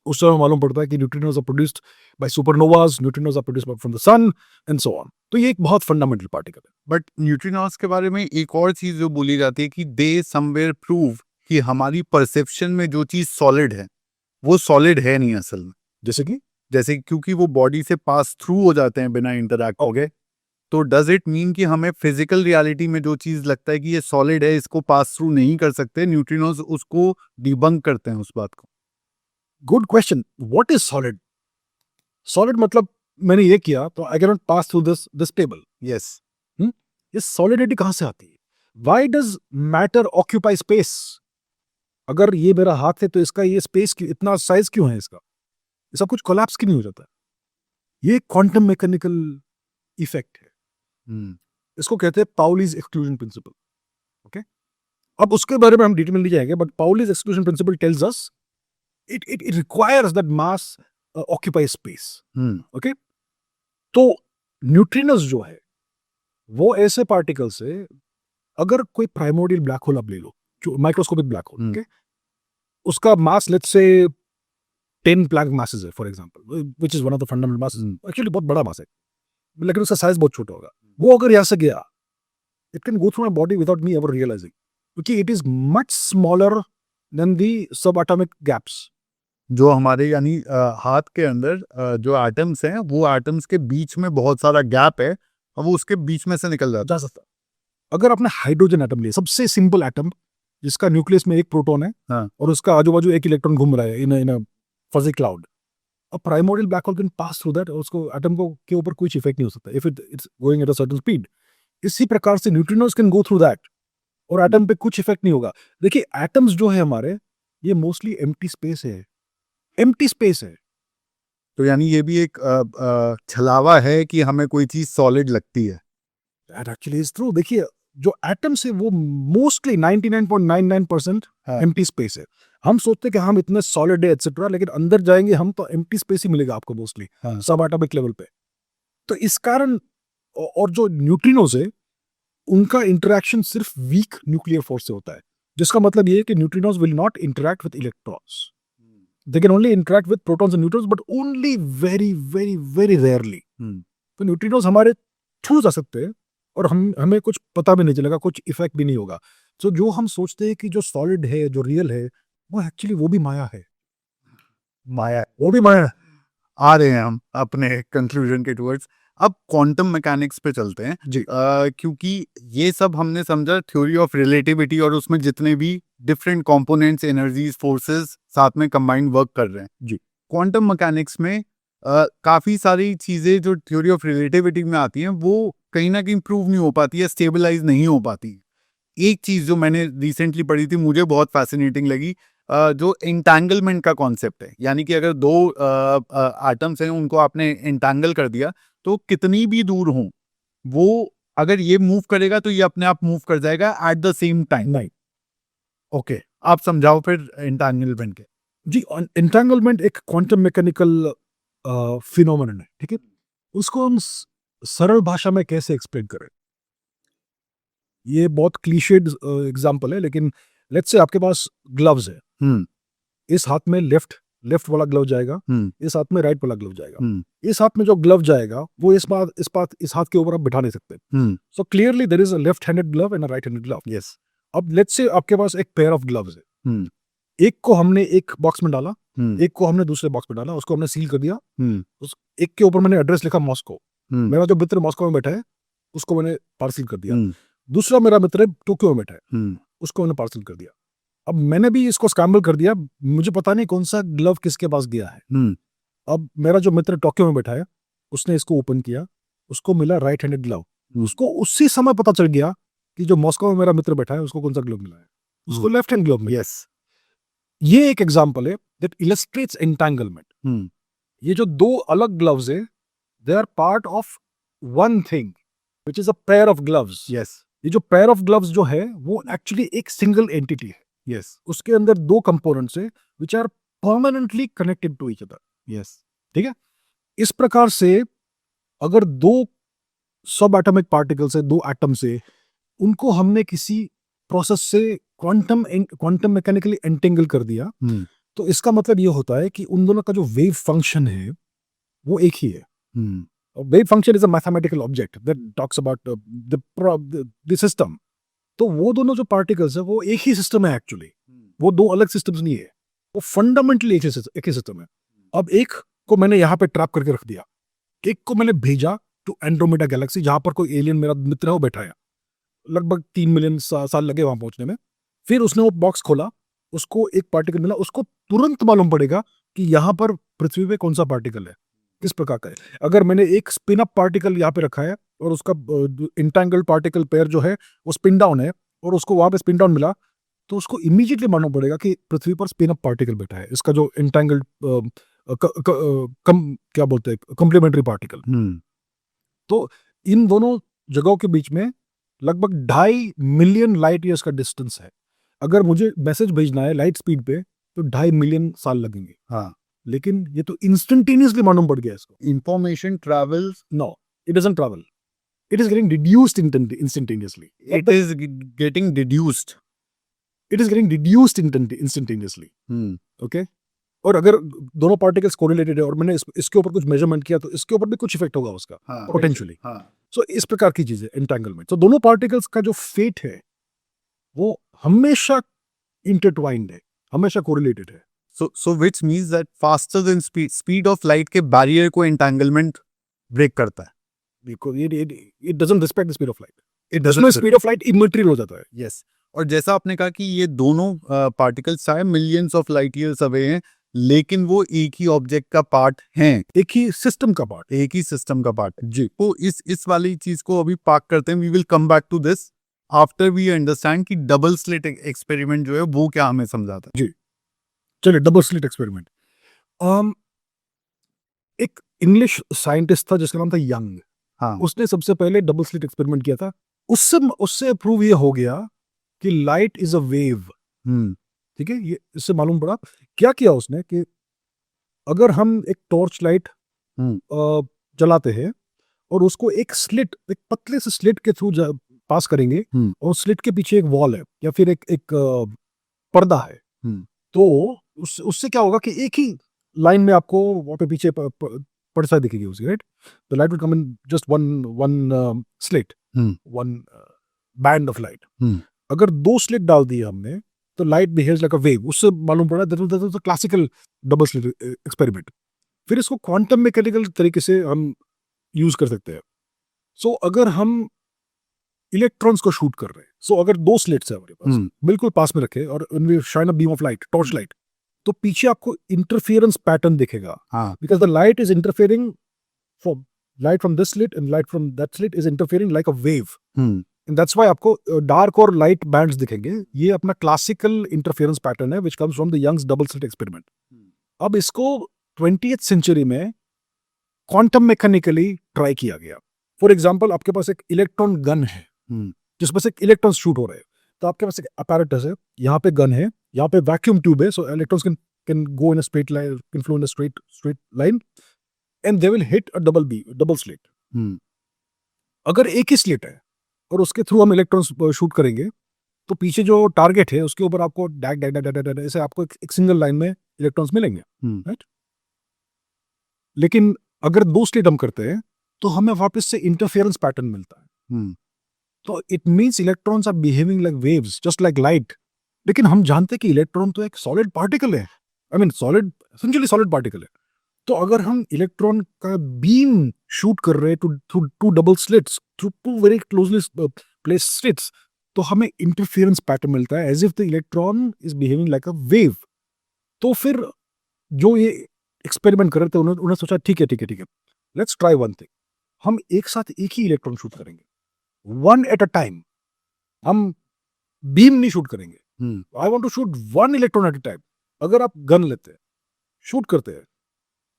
उस समय मालूम पड़ता है कि neutrinos are produced by supernovas, neutrinos are produced from the sun and so on. तो ये एक बहुत फंडामेंटल पार्टिकल है। बट न्यूट्रिनॉस के बारे में एक और चीज जो बोली जाती है कि दे समवेयर प्रूव कि हमारी परसेप्शन में जो चीज सॉलिड है वो सॉलिड है नहीं असल में। जैसे क्योंकि वो बॉडी से पास थ्रू हो जाते हैं बिना इंटरैक्ट हो गए, तो डज इट मीन कि हमें फिजिकल रियलिटी में जो चीज लगता है कि ये सॉलिड है, इसको पास थ्रू नहीं कर सकते, न्यूट्रिनोस उसको डिबंक करते हैं उस बात को। Good question. What is solid? Solid मतलब मैंने ये किया तो I can not pass through this table. Yes. ये सॉलिडिटी कहां से आती है? Why does matter occupy space? अगर ये मेरा हाथ है तो इसका ये स्पेस क्यों, इतना साइज क्यों है इसका? ये सब कुछ कोलैप्स क्यों नहीं हो जाता? ये क्वांटम मैकेनिकल इफेक्ट है। इसको कहते हैं पाउलीज एक्सक्लूजन प्रिंसिपल। ओके, अब उसके बारे में हम डिटेल में नहीं जाएंगे, but Pauli's exclusion principle tells us it requires that mass occupies space. Okay, तो न्यूट्रिनोस जो है वो ऐसे पार्टिकल्स है, अगर कोई प्राइमोर्डियल ब्लैक होल आप ले लो, जो माइक्रोस्कोपिक ब्लैक होल, ओके, उसका मास लेट्स से 10 प्लैंक मासेस है for example, which is one of the fundamental masses. Actually बहुत बड़ा मास है, लेकिन उसका साइज बहुत छोटा होगा। वो अगर यहाँ से गया, it can go through my body without me ever realising, क्योंकि it is much smaller than the sub atomic gaps. जो हमारे यानी हाथ के अंदर जो एटम्स हैं, वो एटम्स के बीच में बहुत सारा गैप है और वो उसके बीच में से निकल जाता है। अगर आपने हाइड्रोजन एटम लिया, सबसे सिंपल एटम, जिसका न्यूक्लियस में एक प्रोटॉन है, हाँ, और उसका आजू बाजू एक इलेक्ट्रॉन घूम रहा है इन अ फजी क्लाउड, अब primordial black hole can pass through that, और उसको एटम को के ऊपर कुछ इफेक्ट नहीं हो सकता if it's going at a certain speed. इसी प्रकार से neutrinos can go through that और एटम पे कुछ इफेक्ट नहीं होगा। देखिए, एटम्स जो है हमारे, ये मोस्टली एम्प्टी स्पेस है, एम्प्टी स्पेस है। तो यानी ये भी एक छलावा है कि हमें कोई चीज सॉलिड लगती है। That actually is true. देखिए, जो एटम्स है वो मोस्टली 99.99% एम्प्टी स्पेस है। हम सोचते हैं कि हम इतने सॉलिड है एटसेट्रा, लेकिन अंदर जाएंगे हम तो एम्प्टी स्पेस ही मिलेगा आपको मोस्टली सब एटॉमिक लेवल पे। तो इस कारण, और जो न्यूट्रिनोस है उनका इंटरेक्शन सिर्फ वीक न्यूक्लियर फोर्स से होता है, जिसका मतलब ये है कि neutrinos will not interact with electrons, they can only interact with protons and neutrons, but only very very very rarely. तो न्यूट्रिनोस हमारे थ्रू जा सकते हैं और हमें कुछ पता भी नहीं चलेगा, कुछ इफेक्ट भी नहीं होगा। तो जो हम सोचते हैं कि जो सॉलिड है, जो रियल है, वो एक्चुअली वो भी माया है। वो भी माया है। आ रहे हैं हम अपने कंक्लूजन के टुवर्ड्स। अब क्वांटम मैकेनिक्स पे चलते हैं जी। क्योंकि ये सब हमने समझा थ्योरी ऑफ रिलेटिविटी, और उसमें जितने भी डिफरेंट कंपोनेंट्स, एनर्जीज, फोर्सेस साथ में कंबाइंड वर्क कर रहे हैं जी। क्वांटम मैकेनिक्स में काफी सारी चीजें जो थ्योरी ऑफ रिलेटिविटी में आती हैं वो कहीं ना कहीं प्रूव नहीं हो पाती है, स्टेबलाइज नहीं हो पाती। एक चीज जो मैंने रिसेंटली पढ़ी थी, मुझे बहुत फैसिनेटिंग लगी, जो एंटैंगलमेंट का कॉन्सेप्ट है, यानी कि अगर दो एटम्स हैं उनको आपने एंटैंगल कर दिया तो कितनी भी दूर हो, वो अगर ये मूव करेगा तो ये अपने आप मूव कर जाएगा एट द सेम टाइम। नहीं, ओके, आप समझाओ फिर एंटैंगलमेंट के। जी। एंटैंगलमेंट एक क्वांटम मैकेनिकल फिनोमेनन है, ठीक है। उसको हम सरल भाषा में कैसे एक्सप्लेन करें? ये बहुत क्लीशेड एग्जांपल है, लेकिन लेट्स से आपके पास ग्लव्स है, इस हाथ में लेफ्ट वाला ग्लव जाएगा, इस हाथ में राइट वाला ग्लव जाएगा। इस हाथ में जो ग्लव जाएगा वो इस हाथ के ऊपर आप बिठा नहीं सकते। So clearly there is a left handed glove and a right handed glove. Yes. अब लेट्स से आपके पास एक पेयर ऑफ ग्लव्स है, एक को हमने एक बॉक्स में डाला, एक को हमने दूसरे बॉक्स में डाला, उसको हमने सील कर दिया। उस एक के ऊपर मैंने एड्रेस लिखा मॉस्को, मेरा जो मित्र मॉस्को में बैठा है उसको मैंने पार्सल कर दिया। दूसरा मेरा मित्र टोक्यो में बैठा है, उसको मैंने पार्सल कर दिया। अब मैंने भी इसको स्क्रैम्बल कर दिया, मुझे पता नहीं कौन सा ग्लव किसके पास गया है। अब मेरा जो मित्र टोक्यो में बैठा है उसने इसको ओपन किया, उसको मिला राइट हैंडेड ग्लव। उसको उसी समय पता चल गया कि जो मॉस्को में मेरा मित्र बैठा है उसको कौन सा ग्लव मिला है। उसको लेफ्ट हैंड ग्लोव में। यस। ये एक एग्जांपल है दैट इलस्ट्रेट्स एंटेंगलमेंट। ये जो दो अलग ग्लव्स है, they are part of one thing which is a pair of gloves. Yes. ये जो पेयर ऑफ ग्लव्स जो है वो एक्चुअली एक सिंगल एंटिटी है। यस। उसके अंदर दो कंपोनेंट्स है which are permanently connected to each other. Yes. ठीक है, इस प्रकार से अगर दो सब एटॉमिक पार्टिकल्स है, दो एटम्स है, उनको हमने किसी प्रोसेस से क्वांटम मैकेनिकली एंटेंगल कर दिया, तो इसका मतलब ये होता है कि उन दोनों का जो वेव फंक्शन है वो एक ही है। Wave function is a mathematical object that talks about the system. तो वो दोनों जो पार्टिकल्स है वो एक ही सिस्टम है एक्चुअली, वो दो अलग सिस्टम्स नहीं है, वो फंडामेंटली एक ही सिस्टम है। अब एक को मैंने यहाँ पे ट्रैप करके रख दिया, एक को मैंने भेजा टू एंड्रोमेडा गैलेक्सी, जहां पर कोई एलियन मेरा मित्र है वो बैठा है, लगभग 3 मिलियन साल लगे वहां पहुंचने में। फिर उसने वो बॉक्स खोला, उसको एक पार्टिकल मिला, उसको तुरंत मालूम पड़ेगा कि यहाँ पर पृथ्वी पे कौन सा पार्टिकल है, किस प्रकार का है। अगर मैंने एक स्पिन अप पार्टिकल यहाँ पे रखा है और उसका इंटैंगल्ड पार्टिकल पेयर जो है वो स्पिन डाउन है और उसको वहां पे स्पिन डाउन मिला, तो उसको इमीडिएटली मालूम पड़ेगा कि पृथ्वी पर स्पिन अप पार्टिकल बैठा है, इसका जो इंटैंगल्ड क्या बोलते हैं कॉम्प्लीमेंट्री पार्टिकल। तो इन दोनों जगहों के बीच में लगभग 2.5 मिलियन लाइट ईयर्स का डिस्टेंस है। अगर मुझे मैसेज भेजना है लाइट स्पीड पे तो 2.5 मिलियन साल लगेंगे। हाँ, लेकिन ये तो इंस्टेंटेनियसली मालूम पड़ गया इसको। Information travels, no, it doesn't travel, it is getting reduced instantaneously. It is getting deduced. It is getting reduced instantaneously. Okay, और अगर दोनों पार्टिकल्स कोरिलेटेड है और मैंने इसके ऊपर कुछ मेजरमेंट किया तो इसके ऊपर भी कुछ इफेक्ट होगा उसका, पोटेंशियली। सो इस प्रकार की चीज है एंटेंगलमेंट। तो दोनों पार्टिकल्स का जो फेट है वो हमेशा इंटरट्वाइंड है, हमेशा कोरिलेटेड है। So which means that faster than speed of light के बैरियर को entanglement ब्रेक करता है। Because it doesn't respect the speed of light. It उसमें स्पीड ऑफ लाइट इमैटेरियल हो जाता है। यस। और जैसा आपने कहा कि ये दोनों पार्टिकल्स चाहे millions of light years away हैं, लेकिन वो एक ही ऑब्जेक्ट का पार्ट हैं, एक ही सिस्टम का पार्ट, एक ही सिस्टम का पार्ट है। जी, तो इस वाली चीज को अभी पार्क करते हैं। We will come back to this after we understand कि डबल स्लिट एक्सपेरिमेंट जो है वो क्या हमें समझाता है। जी, चलिए डबल स्लिट एक्सपेरिमेंट। एक इंग्लिश साइंटिस्ट था जिसका नाम था यंग। हाँ, उसने सबसे पहले डबल स्लिट एक्सपेरिमेंट किया था। उससे प्रूव ये हो गया कि लाइट इज अ वेव। ठीक है, ये इससे मालूम पड़ा। क्या किया उसने कि अगर हम एक टॉर्च लाइट जलाते हैं और उसको एक पतले से स्लिट के थ्रू पास करेंगे और स्लिट के पीछे एक वॉल है या फिर एक पर्दा है, तो उससे क्या होगा कि एक ही लाइन में आपको वहां पे पीछे पर्दा दिखेगी उसकी, right? The light will come in just one slit, one band of light. अगर 2 स्लिट डाल दिए हमने तो light behaves like a wave. उससे मालूम पड़ा that was the classical double slit experiment. फिर इसको क्वांटम मैकेनिकल तरीके से हम यूज कर सकते हैं। सो अगर हम इलेक्ट्रॉन्स को शूट कर रहे हैं, सो अगर 2 स्लिट्स है हमारे पास, बिल्कुल पास में रखे और उनमें shine a beam of light, torch light, तो पीछे आपको इंटरफेरेंस पैटर्न दिखेगा, because the light is interfering from light from this slit and light from that slit is interfering like a wave, and that's why आपको डार्क और लाइट बैंड्स दिखेंगे। ये अपना क्लासिकल इंटरफेरेंस पैटर्न है which comes from the Young's double slit experiment. अब इसको 20th सेंचुरी में क्वांटम मैकेनिकली ट्राई किया गया। फॉर एग्जांपल, आपके पास एक इलेक्ट्रॉन गन है जिसमें से इलेक्ट्रॉन शूट हो रहे हैं, तो आपके पास एक अपैरेटस है, यहाँ पे गन है, यहाँ पे वैक्यूम ट्यूब है, सो electrons can go in a straight line, can flow in a straight line and they will hit a double slit. अगर एक ही स्लिट है और उसके थ्रू हम इलेक्ट्रॉन्स शूट करेंगे तो पीछे जो टारगेट है उसके ऊपर आपको डैग डैग डैग डैग ऐसे आपको एक सिंगल लाइन में इलेक्ट्रॉन्स मिलेंगे, राइट? लेकिन अगर 2 स्लिट हम करते हैं तो हमें वापस से इंटरफेरेंस पैटर्न मिलता है। तो it means electrons are behaving like waves, just like light. लेकिन हम जानते हैं कि इलेक्ट्रॉन तो एक सॉलिड पार्टिकल है, I mean solid, essentially solid particle है। तो अगर हम इलेक्ट्रॉन का बीम शूट कर रहे हैं to double slits, through 2 very closely placed slits, तो हमें इंटरफेरेंस पैटर्न मिलता है as if the electron is behaving like a wave. तो फिर जो ये एक्सपेरिमेंट कर रहे थे उन्होंने सोचा ठीक है, लेट्स ट्राई वन थिंग। हम एक साथ एक ही इलेक्ट्रॉन शूट करेंगे, वन एट अ टाइम। हम बीम नहीं शूट करेंगे, I want to shoot one electron at a time. अगर आप गन लेते हैं, शूट करते हैं,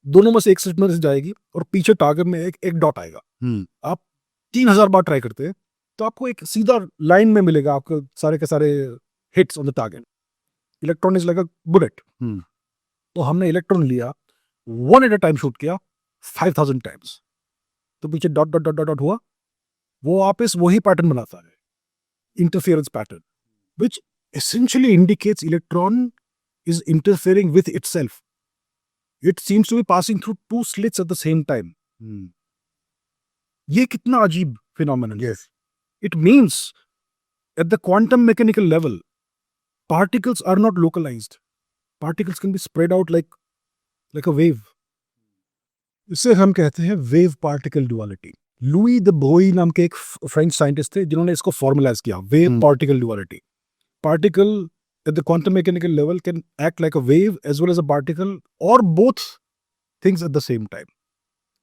दोनों में से एक सिग्नल से जाएगी और पीछे टारगेट में एक डॉट आएगा। आप 3000 बार ट्राई करते हैं तो आपको एक सीधा लाइन में मिलेगा आपको सारे के सारे hits on the target. Electron is like a bullet. तो हमने इलेक्ट्रॉन लिया, one at a time shoot किया 5000 टाइम्स, तो पीछे dot dot dot dot dot हुआ। वो वापस वही पैटर्न बनाता है, interference pattern, which essentially indicates electron is interfering with itself. It seems to be passing through two slits at the same time. ये कितना अजीब phenomenon है। It means at the quantum mechanical level, particles are not localized. Particles can be spread out like a wave. इसे हम कहते हैं wave particle duality. Louis de Broglie नाम के एक फ्रेंच साइंटिस्ट थे जिन्होंने इसको फॉर्मुलाइज किया, wave particle duality. Particle at the quantum mechanical level can act like a wave as well as a particle और both things at the same time.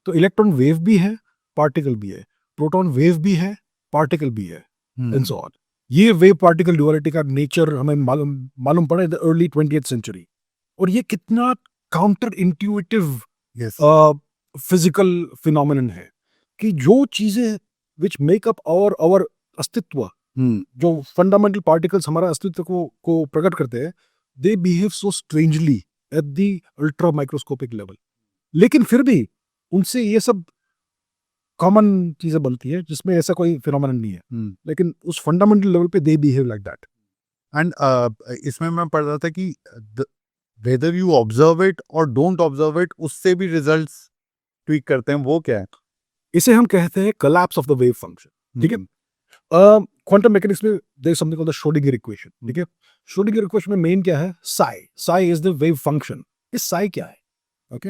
तो इलेक्ट्रॉन वेव भी है, पार्टिकल भी है, प्रोटॉन वेव भी है, पार्टिकल भी है, एंड सो ऑन। ये वेव पार्टिकल ड्युअलिटी का नेचर हमें मालूम पड़ा in the early 20th century. और ये कितना काउंटर इंट्यूटिव फिजिकल फिनोमिनन है कि जो चीजें विच मेक अप आवर अस्तित्व, जो फंडामेंटल पार्टिकल्स हमारा अस्तित्व को प्रकट करते हैं, they behave so strangely at the ultra microscopic level. लेकिन फिर भी उनसे ये सब कॉमन चीजें बनती है जिसमें ऐसा कोई फिनोमेनन नहीं है, लेकिन उस फंडामेंटल लेवल पे they behave like that. And इसमें मैं पढ़ रहा था कि वेदर यू ऑब्जर्व इट और डोंट ऑब्जर्व इट, उससे भी रिजल्ट्स ट्वीक करते हैं, वो क्या है? इसे हम कहते हैं collapse of the wave function. ठीक है, क्वांटम मैकेनिक्स में there is something called the Schrodinger equation. ठीक है, श्रोडिंगर इक्वेशन में मेन क्या है? Psi is the wave function. इस साई क्या है? ओके,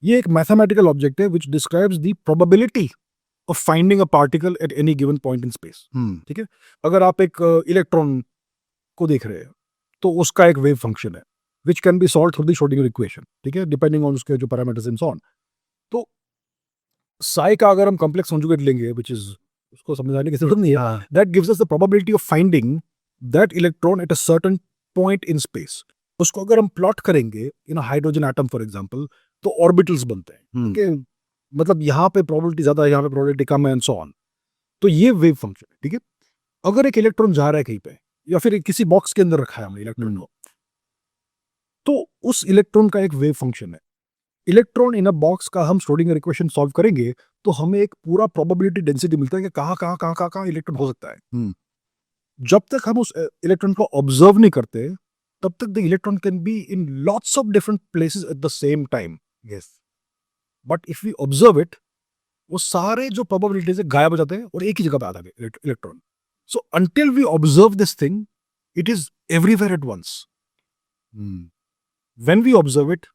ये एक मैथमेटिकल ऑब्जेक्ट है which describes the probability of finding a particle at any given point in space. ठीक है, अगर आप एक इलेक्ट्रॉन को देख रहे हैं तो उसका एक वेव फंक्शन है which can be solved through the Schrodinger equation. ठीक है, डिपेंडिंग ऑन उसके जो पैरामीटर्स एंड सो ऑन। तो साई का अगर हम कॉम्प्लेक्स कॉन्जुगेट लेंगे, व्हिच इज, उसको समझाने की जरूरत नहीं है, that gives us the probability of finding that electron at a certain point in space. उसको अगर हम प्लॉट करेंगे इन हाइड्रोजन एटम फॉर एग्जांपल, तो ऑर्बिटल्स बनते हैं कि मतलब यहाँ पे प्रोबेबिलिटी ज्यादा है, यहाँ पे प्रोबेबिलिटी कम है, एंड सो ऑन। तो ये वेव फंक्शन है। ठीक है, अगर एक इलेक्ट्रॉन जा रहा है कहीं पे या फिर किसी बॉक्स के अंदर रखा है हमने इलेक्ट्रॉन को, तो उस इलेक्ट्रॉन का एक वेव फंक्शन है। इलेक्ट्रॉन इन अ बॉक्स का हम श्रोडिंगर इक्वेशन सॉल्व करेंगे तो हमें एक पूरा प्रोबेबिलिटी डेंसिटी मिलता है कि कहाँ इलेक्ट्रॉन हो सकता है। जब तक हम उस इलेक्ट्रॉन को ऑब्जर्व नहीं करते तब तक the electron can be in lots of different places at the same time. Yes, but if we observe it, वो सारे जो प्रोबेबिलिटीज है गायब हो जाते हैं और एक ही जगह पे आता है electron. So until we observe this thing, it is everywhere at once. When we observe it,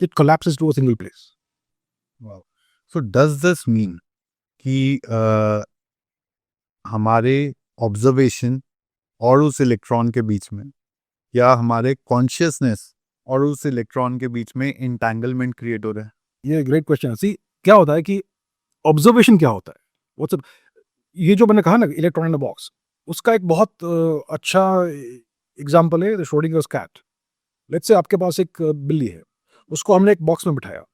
it collapses to a single place. Wow. So does this mean कि हमारे ऑब्जर्वेशन और उस इलेक्ट्रॉन के बीच में, या हमारे कॉन्शियसनेस और उस इलेक्ट्रॉन के बीच में इंटैंगलमेंट क्रिएट हो रहा है? ये ग्रेट क्वेश्चन है। सी, क्या होता है कि ऑब्जर्वेशन क्या होता है, व्हाट्सअप, ये जो मैंने कहा ना इलेक्ट्रॉन इन अ बॉक्स, उसका एक बहुत अच्छा एग्जांपल है the Schrödinger's cat. Let's say आपके पास एक बिल्ली है, उसको हमने एक बॉक्स में बिठाया,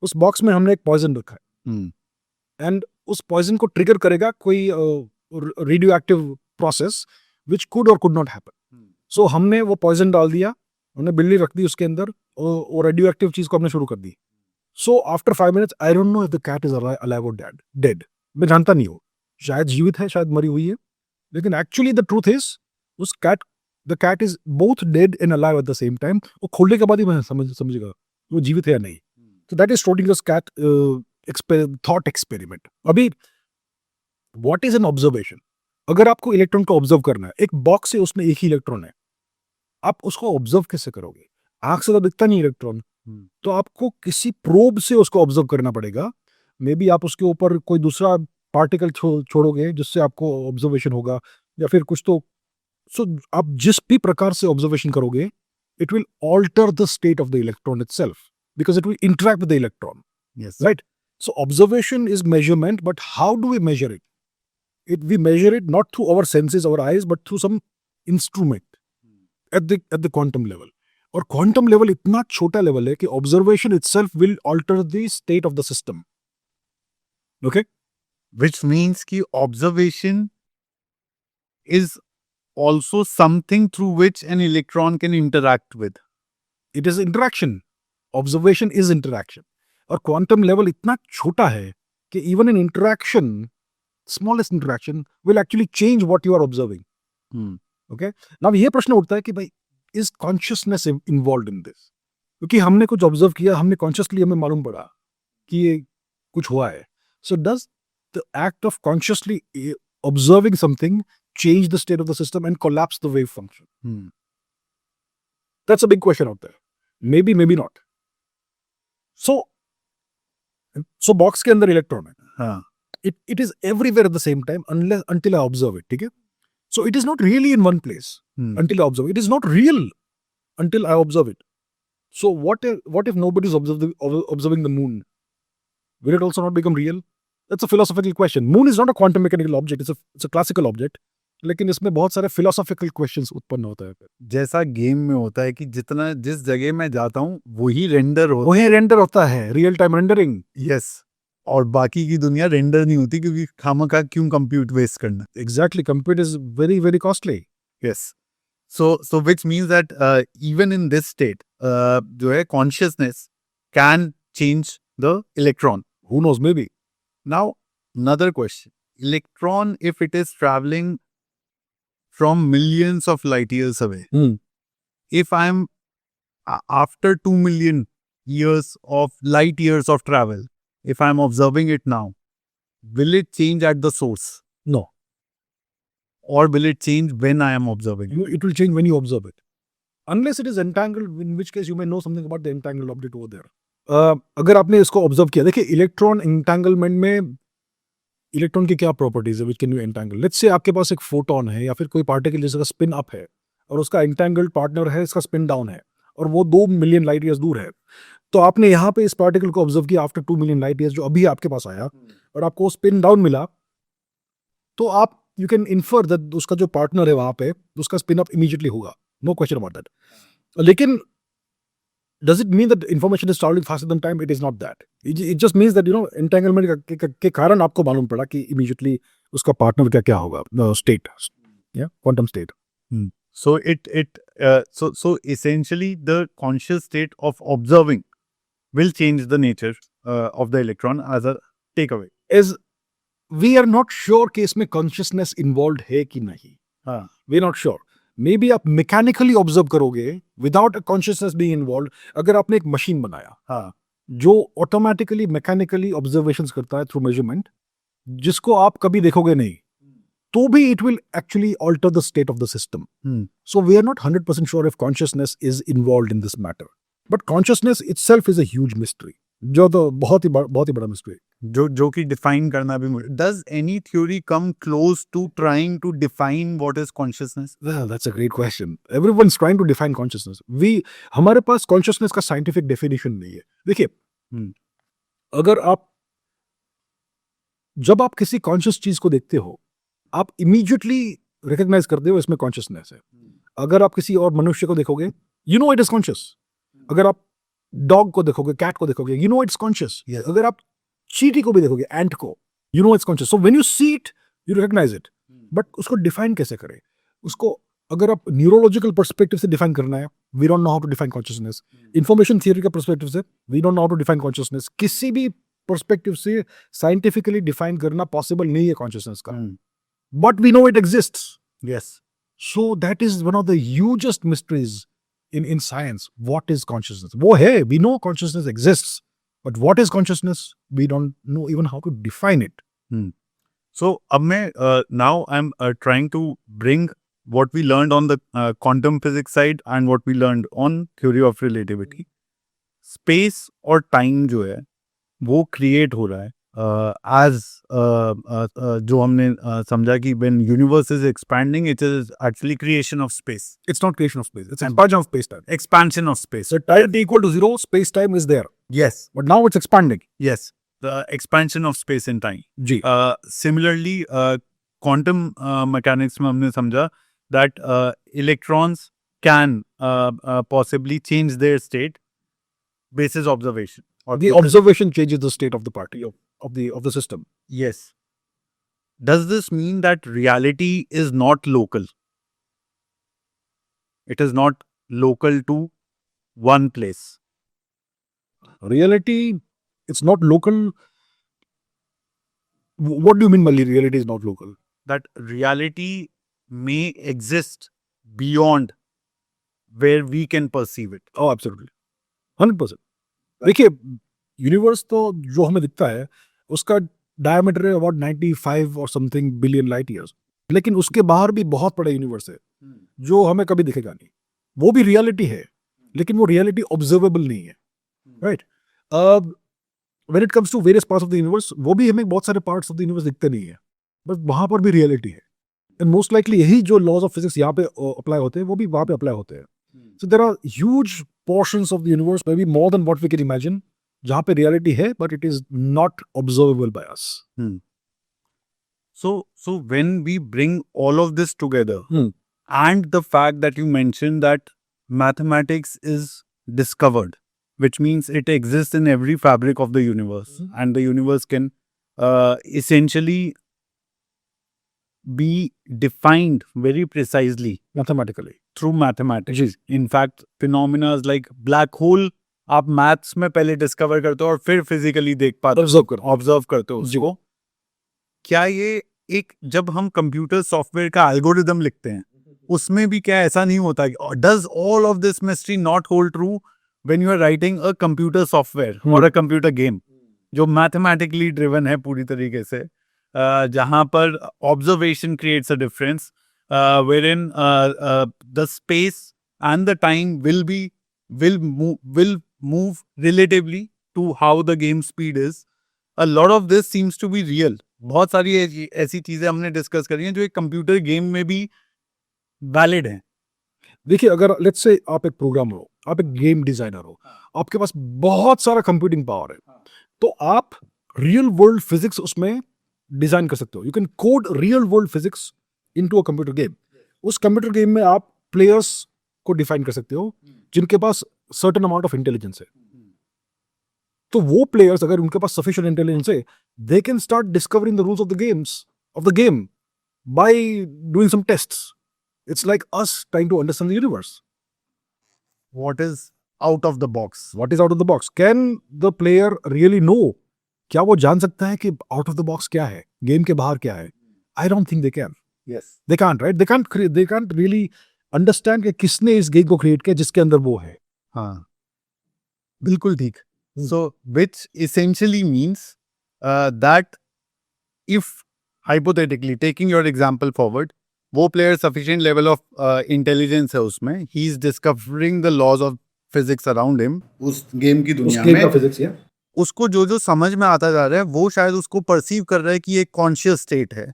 उस बॉक्स में हमने एक पॉइजन रखा है, एंड उस पॉइजन को ट्रिगर करेगा कोई radio active process which could और कुड नॉट हैपन। सो हमने वो पॉइजन डाल दिया, हमने बिल्ली रख दी उसके अंदर, और रेडियो एक्टिव चीज को हमने शुरू कर दी। So after 5 minutes I don't know if the cat is alive और डेड। मैं जानता नहीं हूँ, शायद जीवित है, शायद मरी हुई है, लेकिन एक्चुअली द ट्रूथ इज उस cat, the cat is both dead and alive at the same time. वो खोलने के बाद ही मैं समझेगा वो जीवित है या नहीं। So that is Schrodinger's cat thought experiment. अभी what is an observation? अगर आपको इलेक्ट्रॉन को ऑब्जर्व करना है, एक बॉक्स है उसमें एक ही इलेक्ट्रॉन है, आप उसको ऑब्जर्व कैसे करोगे? आंख से तो दिखता नहीं इलेक्ट्रॉन, तो आपको किसी प्रोब से उसको ऑब्जर्व करना पड़ेगा। मे बी आप उसके ऊपर कोई दूसरा पार्टिकल छोड़ोगे जिससे आपको ऑब्जर्वेशन होगा, या फिर कुछ तो। सो आप जिस भी प्रकार से ऑब्जर्वेशन करोगे, it will alter the state of the electron itself because it will interact with the electron. Yes. Right? So observation is measurement, but how do we measure it? We measure it not through our senses, our eyes, but through some instrument. at the quantum level. और quantum level इतना छोटा level है कि observation itself will alter the state of the system. Okay? Which means कि observation is also something through which an electron can interact with. It is interaction. Observation is interaction. और quantum level इतना छोटा है कि even an interaction, smallest interaction, will actually change what you are observing. Okay? Now ये प्रश्न उठता है कि भाई is consciousness involved in this? क्योंकि हमने कुछ ऑब्जर्व किया, हमने कॉन्शियसली हमें मालूम पड़ा कि ये कुछ हुआ है. So does the act of consciously observing something change the state of the system and collapse the wave function? That's a big question out there. Maybe, maybe not. So box के अंदर इलेक्ट्रॉन है. हाँ. It is everywhere at the same time until I observe it. ठीक है? So it is not really in one place until I observe it. It is not real until I observe it. So what if nobody is observing the moon? Will it also not become real? That's a philosophical question. Moon is not a quantum mechanical object. It's a classical object. लेकिन इसमें बहुत सारे philosophical questions उत्पन्न होता है. जैसा गेम में होता है कि जितना जिस जगह मैं जाता हूँ वही रेंडर होता है. Real time rendering. Yes. और बाकी की दुनिया रेंडर नहीं होती क्योंकि खामखा क्यों कंप्यूट वेस्ट करना. Exactly. Compute is very, very costly. Yes. So which means that even in this state, जो है consciousness can change the electron. Who knows? Maybe. Now, another question. Electron, if it is traveling from millions of light years away, if I'm after 2 million years of light years of travel, if I'm observing it now, will it change at the source? No. Or will it change when I am observing? It will change when you observe it. Unless it is entangled, in which case you may know something about the entangled object over there. अगर आपने इसको ऑब्जर्व किया, देखिए इलेक्ट्रॉन एंटेंगलमेंट में इलेक्ट्रॉन की क्या प्रॉपर्टीज है which can you entangle. Let's say आपके पास एक फोटोन है या फिर कोई पार्टिकल जिसका स्पिन अप है और उसका एंटेंगल्ड पार्टनर है, इसका स्पिन डाउन है और वो 2 मिलियन लाइट ईयर्स दूर है. तो आपने यहाँ पे इस पार्टिकल को ऑब्जर्व किया आफ्टर 2 मिलियन लाइट ईयर्स जो अभी आपके पास आया और आपको स्पिन डाउन मिला, तो आप यू कैन इन्फर दैट उसका जो पार्टनर है वहां पे उसका स्पिन अप इमीडिएटली होगा. No question about that. लेकिन does it mean that information is traveling faster than time? It is not that. It just means that entanglement के कारण आपको मालूम पड़ा कि immediately उसका partner का क्या होगा, state, yeah, quantum state. So so essentially the conscious state of observing will change the nature of the electron as a takeaway. Is we are not sure कि इसमें consciousness involved है कि नहीं. हाँ. We are not sure. May be आप मैकेनिकली ऑब्जर्व करोगे without a consciousness being involved. अगर आपने एक मशीन बनाया जो ऑटोमेटिकली मैकेनिकली ऑब्जर्वेशंस करता है थ्रू मेजरमेंट, जिसको आप कभी देखोगे नहीं, तो भी it will actually alter the state of the system. So we are not 100% sure if consciousness is involved in this matter. But consciousness itself is a huge mystery, जो तो बहुत ही बड़ा मिस्ट्री जो कि डिफाइन करना भी. Does any theory come close to trying to define what is consciousness? Well, that's a great question. Everyone's trying to define consciousness. हमारे पास consciousness का scientific definition नहीं है. देखिए, अगर जब आप किसी conscious चीज को देखते हो, आप immediately recognize करते हो इसमें consciousness है. अगर आप किसी और मनुष्य को देखोगे, you know it is conscious. अगर आप डॉग को देखोगे, कैट को देखोगे, you know it's conscious. अगर आप चींटी को भी देखोगे, एंट को, you know it's conscious. So when you see it, you recognize it. But उसको डिफाइन कैसे करें? उसको अगर आप न्यूरोलॉजिकल पर्सपेक्टिव से डिफाइन करना है, we don't know how to define consciousness. Information theory का पर्सपेक्टिव से we don't know how to define consciousness. किसी भी पर्सपेक्टिव से साइंटिफिकली डिफाइन करना पॉसिबल नहीं है कॉन्शियसनेस का. But we know it exists. Yes. So that is one of the hugest mysteries in science. What is consciousness? वो है, we know consciousness exists. But what is consciousness? We don't know even how to define it. So, अब मैं now I'm trying to bring what we learned on the quantum physics side and what we learned on theory of relativity. Space और time जो है वो create हो रहा है as जो हमने समझा कि when universe is expanding, it is actually creation of space. It's not creation of space. It's expansion of space-time. Expansion of space. So time equal to 0, space-time is there. Yes. But now it's expanding. Yes. The expansion of space and time. Ji. Similarly, quantum mechanics में हमने समझा that electrons can possibly change their state basis observation. Or The observation changes the state of the party of the system. yes. Does this mean that reality is not local? It is not local to one place. Reality, it's not local. What do you mean by reality is not local? That reality may exist beyond where we can perceive it. Oh, absolutely, 100%. देखिए, यूनिवर्स तो जो हमें दिखता है उसका डायमीटर है अबाउट 95 और समथिंग बिलियन लाइट ईयर्स, लेकिन उसके बाहर भी बहुत बड़ा यूनिवर्स है जो हमें कभी दिखेगा नहीं. वो भी रियलिटी है, लेकिन वो रियलिटी ऑब्जर्वेबल नहीं है, right? When it comes to various parts of the universe, वो भी हमें बहुत सारे पार्ट्स ऑफ द यूनिवर्स दिखते नहीं है, बस वहां पर भी रियलिटी है. एंड मोस्ट लाइकली यही जो लॉज ऑफ फिजिक्स यहाँ पे अप्लाई होते हैं वो भी वहां पे अप्लाई होते हैं. So there are huge portions of the universe, may be more than what we can imagine, जहाँ पे रियलिटी है but it is not observable by us. So when we bring all of this together, and the fact that you mentioned that mathematics is discovered, which means it exists in every fabric of the universe, and the universe can essentially be defined very precisely mathematically through mathematics. In fact, phenomena like black hole आप मैथ्स में पहले डिस्कवर करते हो और फिर फिजिकली देख पाते हो, ऑब्जर्व करते हो उसको. क्या ये एक, जब हम कंप्यूटर सॉफ्टवेयर का एल्गोरिदम लिखते हैं, उसमें भी क्या ऐसा नहीं होता कि does all of this mystery not hold true when you are writing a computer software और अ कंप्यूटर गेम जो मैथमेटिकली ड्रिवन है पूरी तरीके से, जहां पर observation creates a difference wherein the space and the time will move relatively to how the game speed is. A lot of this seems to be real. बहुत सारी ऐसी चीजें हमने डिस्कस करी हैं जो एक कंप्यूटर गेम में भी वैलिड हैं. देखिए, अगर लेट्स से आप एक प्रोग्रामर हो, आप एक गेम डिजाइनर हो, आपके पास बहुत सारा कंप्यूटिंग पावर है, तो आप रियल वर्ल्ड फिजिक्स उसमें डिजाइन कर सकते हो. You can code real world physics into a computer game. उस कंप्यूटर गेम में आप प्लेयर्स को डिफाइन कर सकते हो जिनके पास सर्टेन अमाउंट ऑफ इंटेलिजेंस है. तो वो प्लेयर्स, अगर उनके पास सफिशिएंट इंटेलिजेंस है, they can start discovering the rules of the game by doing some tests. It's like us trying to understand the universe. What is out of the box? What is out of the box? Can the player really know? क्या वो जान सकता है कि out of the box क्या है, गेम के बाहर क्या है? I don't think they can. Yes. They can't, right? They can't really understand कि किसने इस गेम को क्रिएट किया जिसके अंदर वो है. हाँ, बिल्कुल ठीक. So, which essentially means that if hypothetically taking your example forward, वो player sufficient level of intelligence है उसमें, he is discovering the laws of physics around him, उस गेम की दुनिया में फिजिक्स, या उसको जो समझ में आता जा रहा है वो शायद उसको परसीव कर रहा है कि एक कॉन्शियस स्टेट है.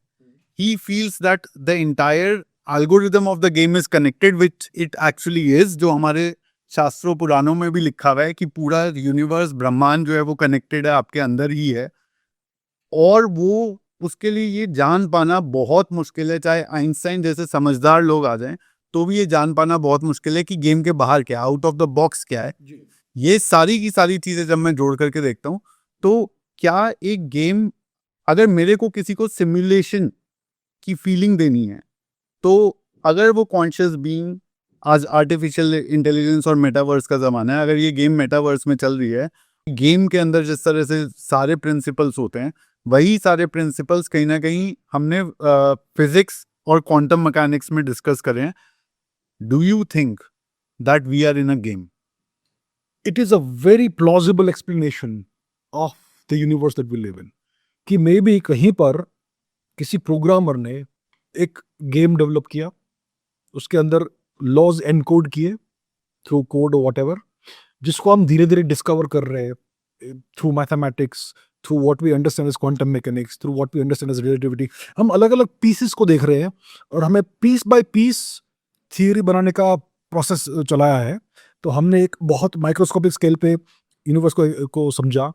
He feels that the entire algorithm of the game is connected which it actually is, जो हमारे शास्त्रों पुराणों में भी लिखा हुआ है कि पूरा यूनिवर्स, ब्रह्मांड जो है वो कनेक्टेड है, आपके अंदर ही है. और वो उसके लिए ये जान पाना बहुत मुश्किल है, चाहे आइंस्टाइन जैसे समझदार लोग आ जाएं तो भी ये जान पाना बहुत मुश्किल है कि गेम के बाहर क्या, आउट ऑफ द बॉक्स क्या है. ये सारी की सारी चीजें जब मैं जोड़ करके देखता हूँ, तो क्या एक गेम, अगर मेरे को किसी को सिमुलेशन की फीलिंग देनी है, तो अगर वो कॉन्शियस बीइंग, आज आर्टिफिशियल इंटेलिजेंस और मेटावर्स का जमाना है, अगर ये गेम मेटावर्स में चल रही है, गेम के अंदर जिस तरह से सारे प्रिंसिपल्स होते हैं, वही सारे प्रिंसिपल्स कहीं ना कहीं हमने फिजिक्स और क्वांटम मैकेनिक्स में डिस्कस करे हैं. Do you think that we are in a game? It is a very plausible explanation of the universe that we live in, कि मे बी कहीं पर किसी प्रोग्रामर ने एक गेम डेवलप किया, उसके अंदर लॉज एनकोड किए थ्रू कोड और व्हाटएवर, जिसको हम धीरे धीरे डिस्कवर कर रहे हैं through mathematics, through what we understand as quantum mechanics, through what we understand as relativity. हम अलग अलग पीसेस को देख रहे हैं और हमें पीस बाय पीस थियरी बनाने का प्रोसेस चलाया है. तो हमने एक बहुत माइक्रोस्कोपिक स्केल पे यूनिवर्स को समझा,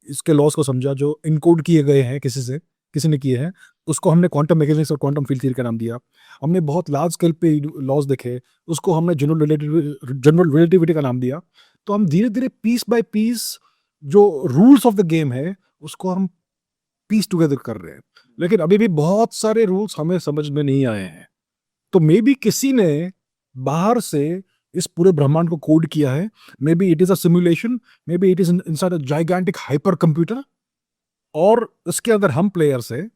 इसके लॉस को समझा जो इनकोड किए गए हैं किसी से, किसी ने किए हैं, उसको हमने क्वांटम मैकेनिक्स और क्वांटम फील्ड थ्योरी का नाम दिया। हमने बहुत लार्ज स्केल पे लॉज देखे, उसको हमने जनरल रिलेटिविटी का नाम दिया। तो हम धीरे धीरे पीस बाय पीस जो रूल्स ऑफ द गेम है उसको हम पीस टुगेदर कर रहे हैं, लेकिन अभी भी बहुत सारे रूल्स हमें समझ में नहीं आए हैं। तो मे बी किसी ने बाहर से इस पूरे ब्रह्मांड को कोड किया है। May be it is a simulation, may be it is inside a gigantic hyper computer, और इसके अंदर हम प्लेयर्स हैं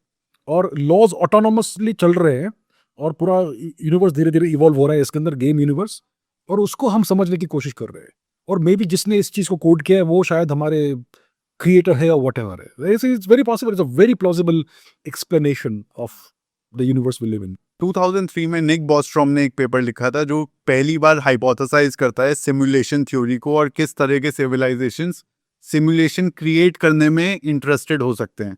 और लॉज ऑटोनोमसली चल रहे हैं और पूरा यूनिवर्स धीरे धीरे इवॉल्व हो रहा है इसके अंदर, गेम यूनिवर्स, और उसको हम समझने की कोशिश कर रहे हैं। और मे बी जिसने इस चीज को कोड किया है वो शायद हमारे क्रिएटर है या वट एवर है। It's very possible, it's a very plausible explanation of the universe we live in. 2003 में निक बॉस्ट्रॉम ने एक पेपर लिखा था जो पहली बार हाइपोथेसाइज करता है सिमुलेशन थ्योरी को और किस तरह के सिविलाइजेशंस सिमुलेशन क्रिएट करने में इंटरेस्टेड हो सकते हैं।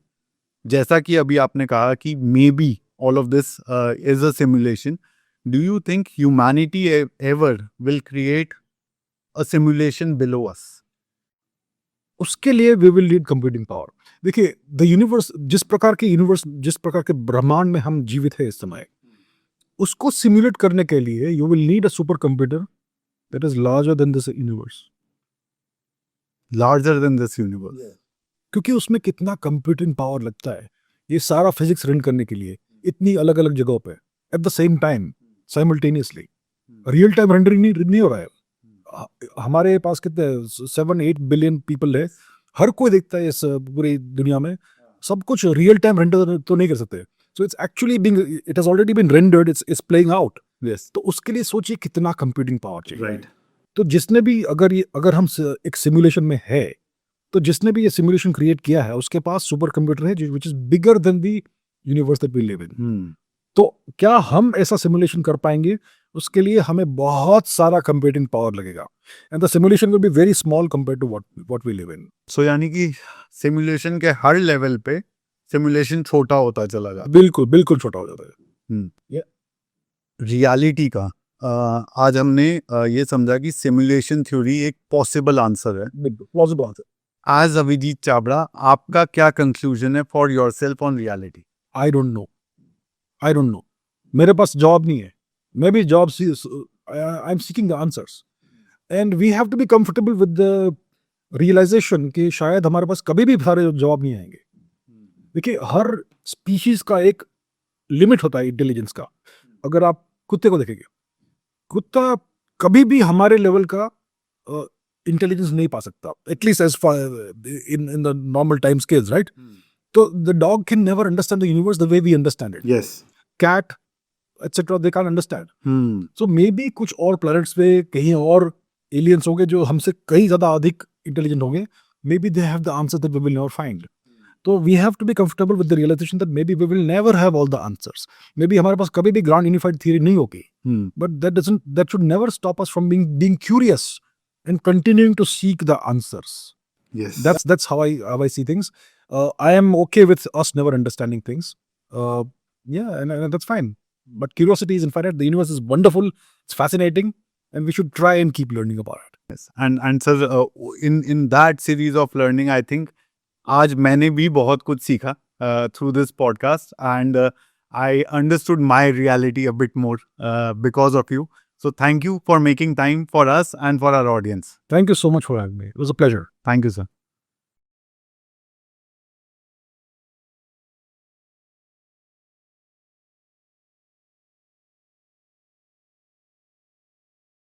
जैसा कि अभी आपने कहा कि may be all of this is a simulation, do you think humanity ever will create a simulation below us? उसके लिए we will need computing power. देखिए, द यूनिवर्स, जिस प्रकार के ब्रह्मांड में हम जीवित है इस समय, उसको सिमुलेट करने के लिए you will need a super computer that is larger than this universe. Larger than this universe? क्योंकि उसमें कितना कंप्यूटिंग पावर लगता है ये सारा फिजिक्स रन करने के लिए, इतनी अलग अलग जगहों पे eight the same time, simultaneously. Real time rendering नहीं हो रहा है। हमारे पास कितने 7-8 बिलियन पीपल है, हर कोई देखता है इस पूरी दुनिया में, सब कुछ रियल टाइम रेंडर तो नहीं कर सकते। So it's actually being, it has already been rendered, it's playing out. Yes, तो उसके लिए सोचिए कितना कंप्यूटिंग पावर चाहिए। राइट। तो जिसने भी, अगर हम एक सिमुलेशन में है, तो जिसने भी ये सिमुलेशन क्रिएट किया है उसके पास सुपर कंप्यूटर है which is bigger than the universe that we live in. तो क्या हम ऐसा सिमुलेशन कर पाएंगे? उसके लिए हमें बहुत सारा कंप्यूटिंग पावर लगेगा, and the simulation will be very small compared to what we live in. So यानी कि सिमुलेशन के हर लेवल पे सिमुलेशन छोटा होता चला जाता बिल्कुल बिल्कुल छोटा हो जाता है। रियलिटी का। आज हमने ये समझा कि सिमुलेशन थ्योरी एक पॉसिबल आंसर है। बिल्कुल प्लॉजिबल आंसर। आज अभिजीत चावड़ा, आपका क्या कंक्लूजन है for yourself on reality? I don't know, मेरे पास जॉब नहीं है, मैं भी job, I am seeking the answers, and we have to be comfortable with the realization कि शायद हमारे पास कभी भी सारे जवाब नहीं आएंगे। देखिए, हर स्पीशीज का एक लिमिट होता है इंटेलिजेंस का। अगर आप कुत्ते को देखेंगे, कुत्ता कभी भी हमारे लेवल का इंटेलिजेंस नहीं पा सकता, at least as far in the normal time scales, right? तो the dog can never understand the universe the way we understand it. Yes. Cat etcetera they can't understand. So maybe कुछ और प्लैनेट्स पे कहीं और एलियंस होंगे जो हमसे कहीं ज्यादा अधिक इंटेलिजेंट होंगे। Maybe they have the answer that we will never find. तो we have to be comfortable with the realisation that may be we will never have all the answers. Maybe हमारे पास कभी भी ग्रांड यूनिफाइड थियरी नहीं होगी, but that should never stop us from being curious and continuing to seek the answers. Yes. That's how I see things. I am okay with us never understanding things. Yeah, and that's fine. But curiosity is infinite. The universe is wonderful. It's fascinating, and we should try and keep learning about it. Yes. And sir, in that series of learning, I think आज मैंने भी बहुत कुछ सीखा through this podcast, and I understood my reality a bit more because of you. So thank you for making time for us and for our audience. Thank you so much for having me. It was a pleasure. Thank you, sir.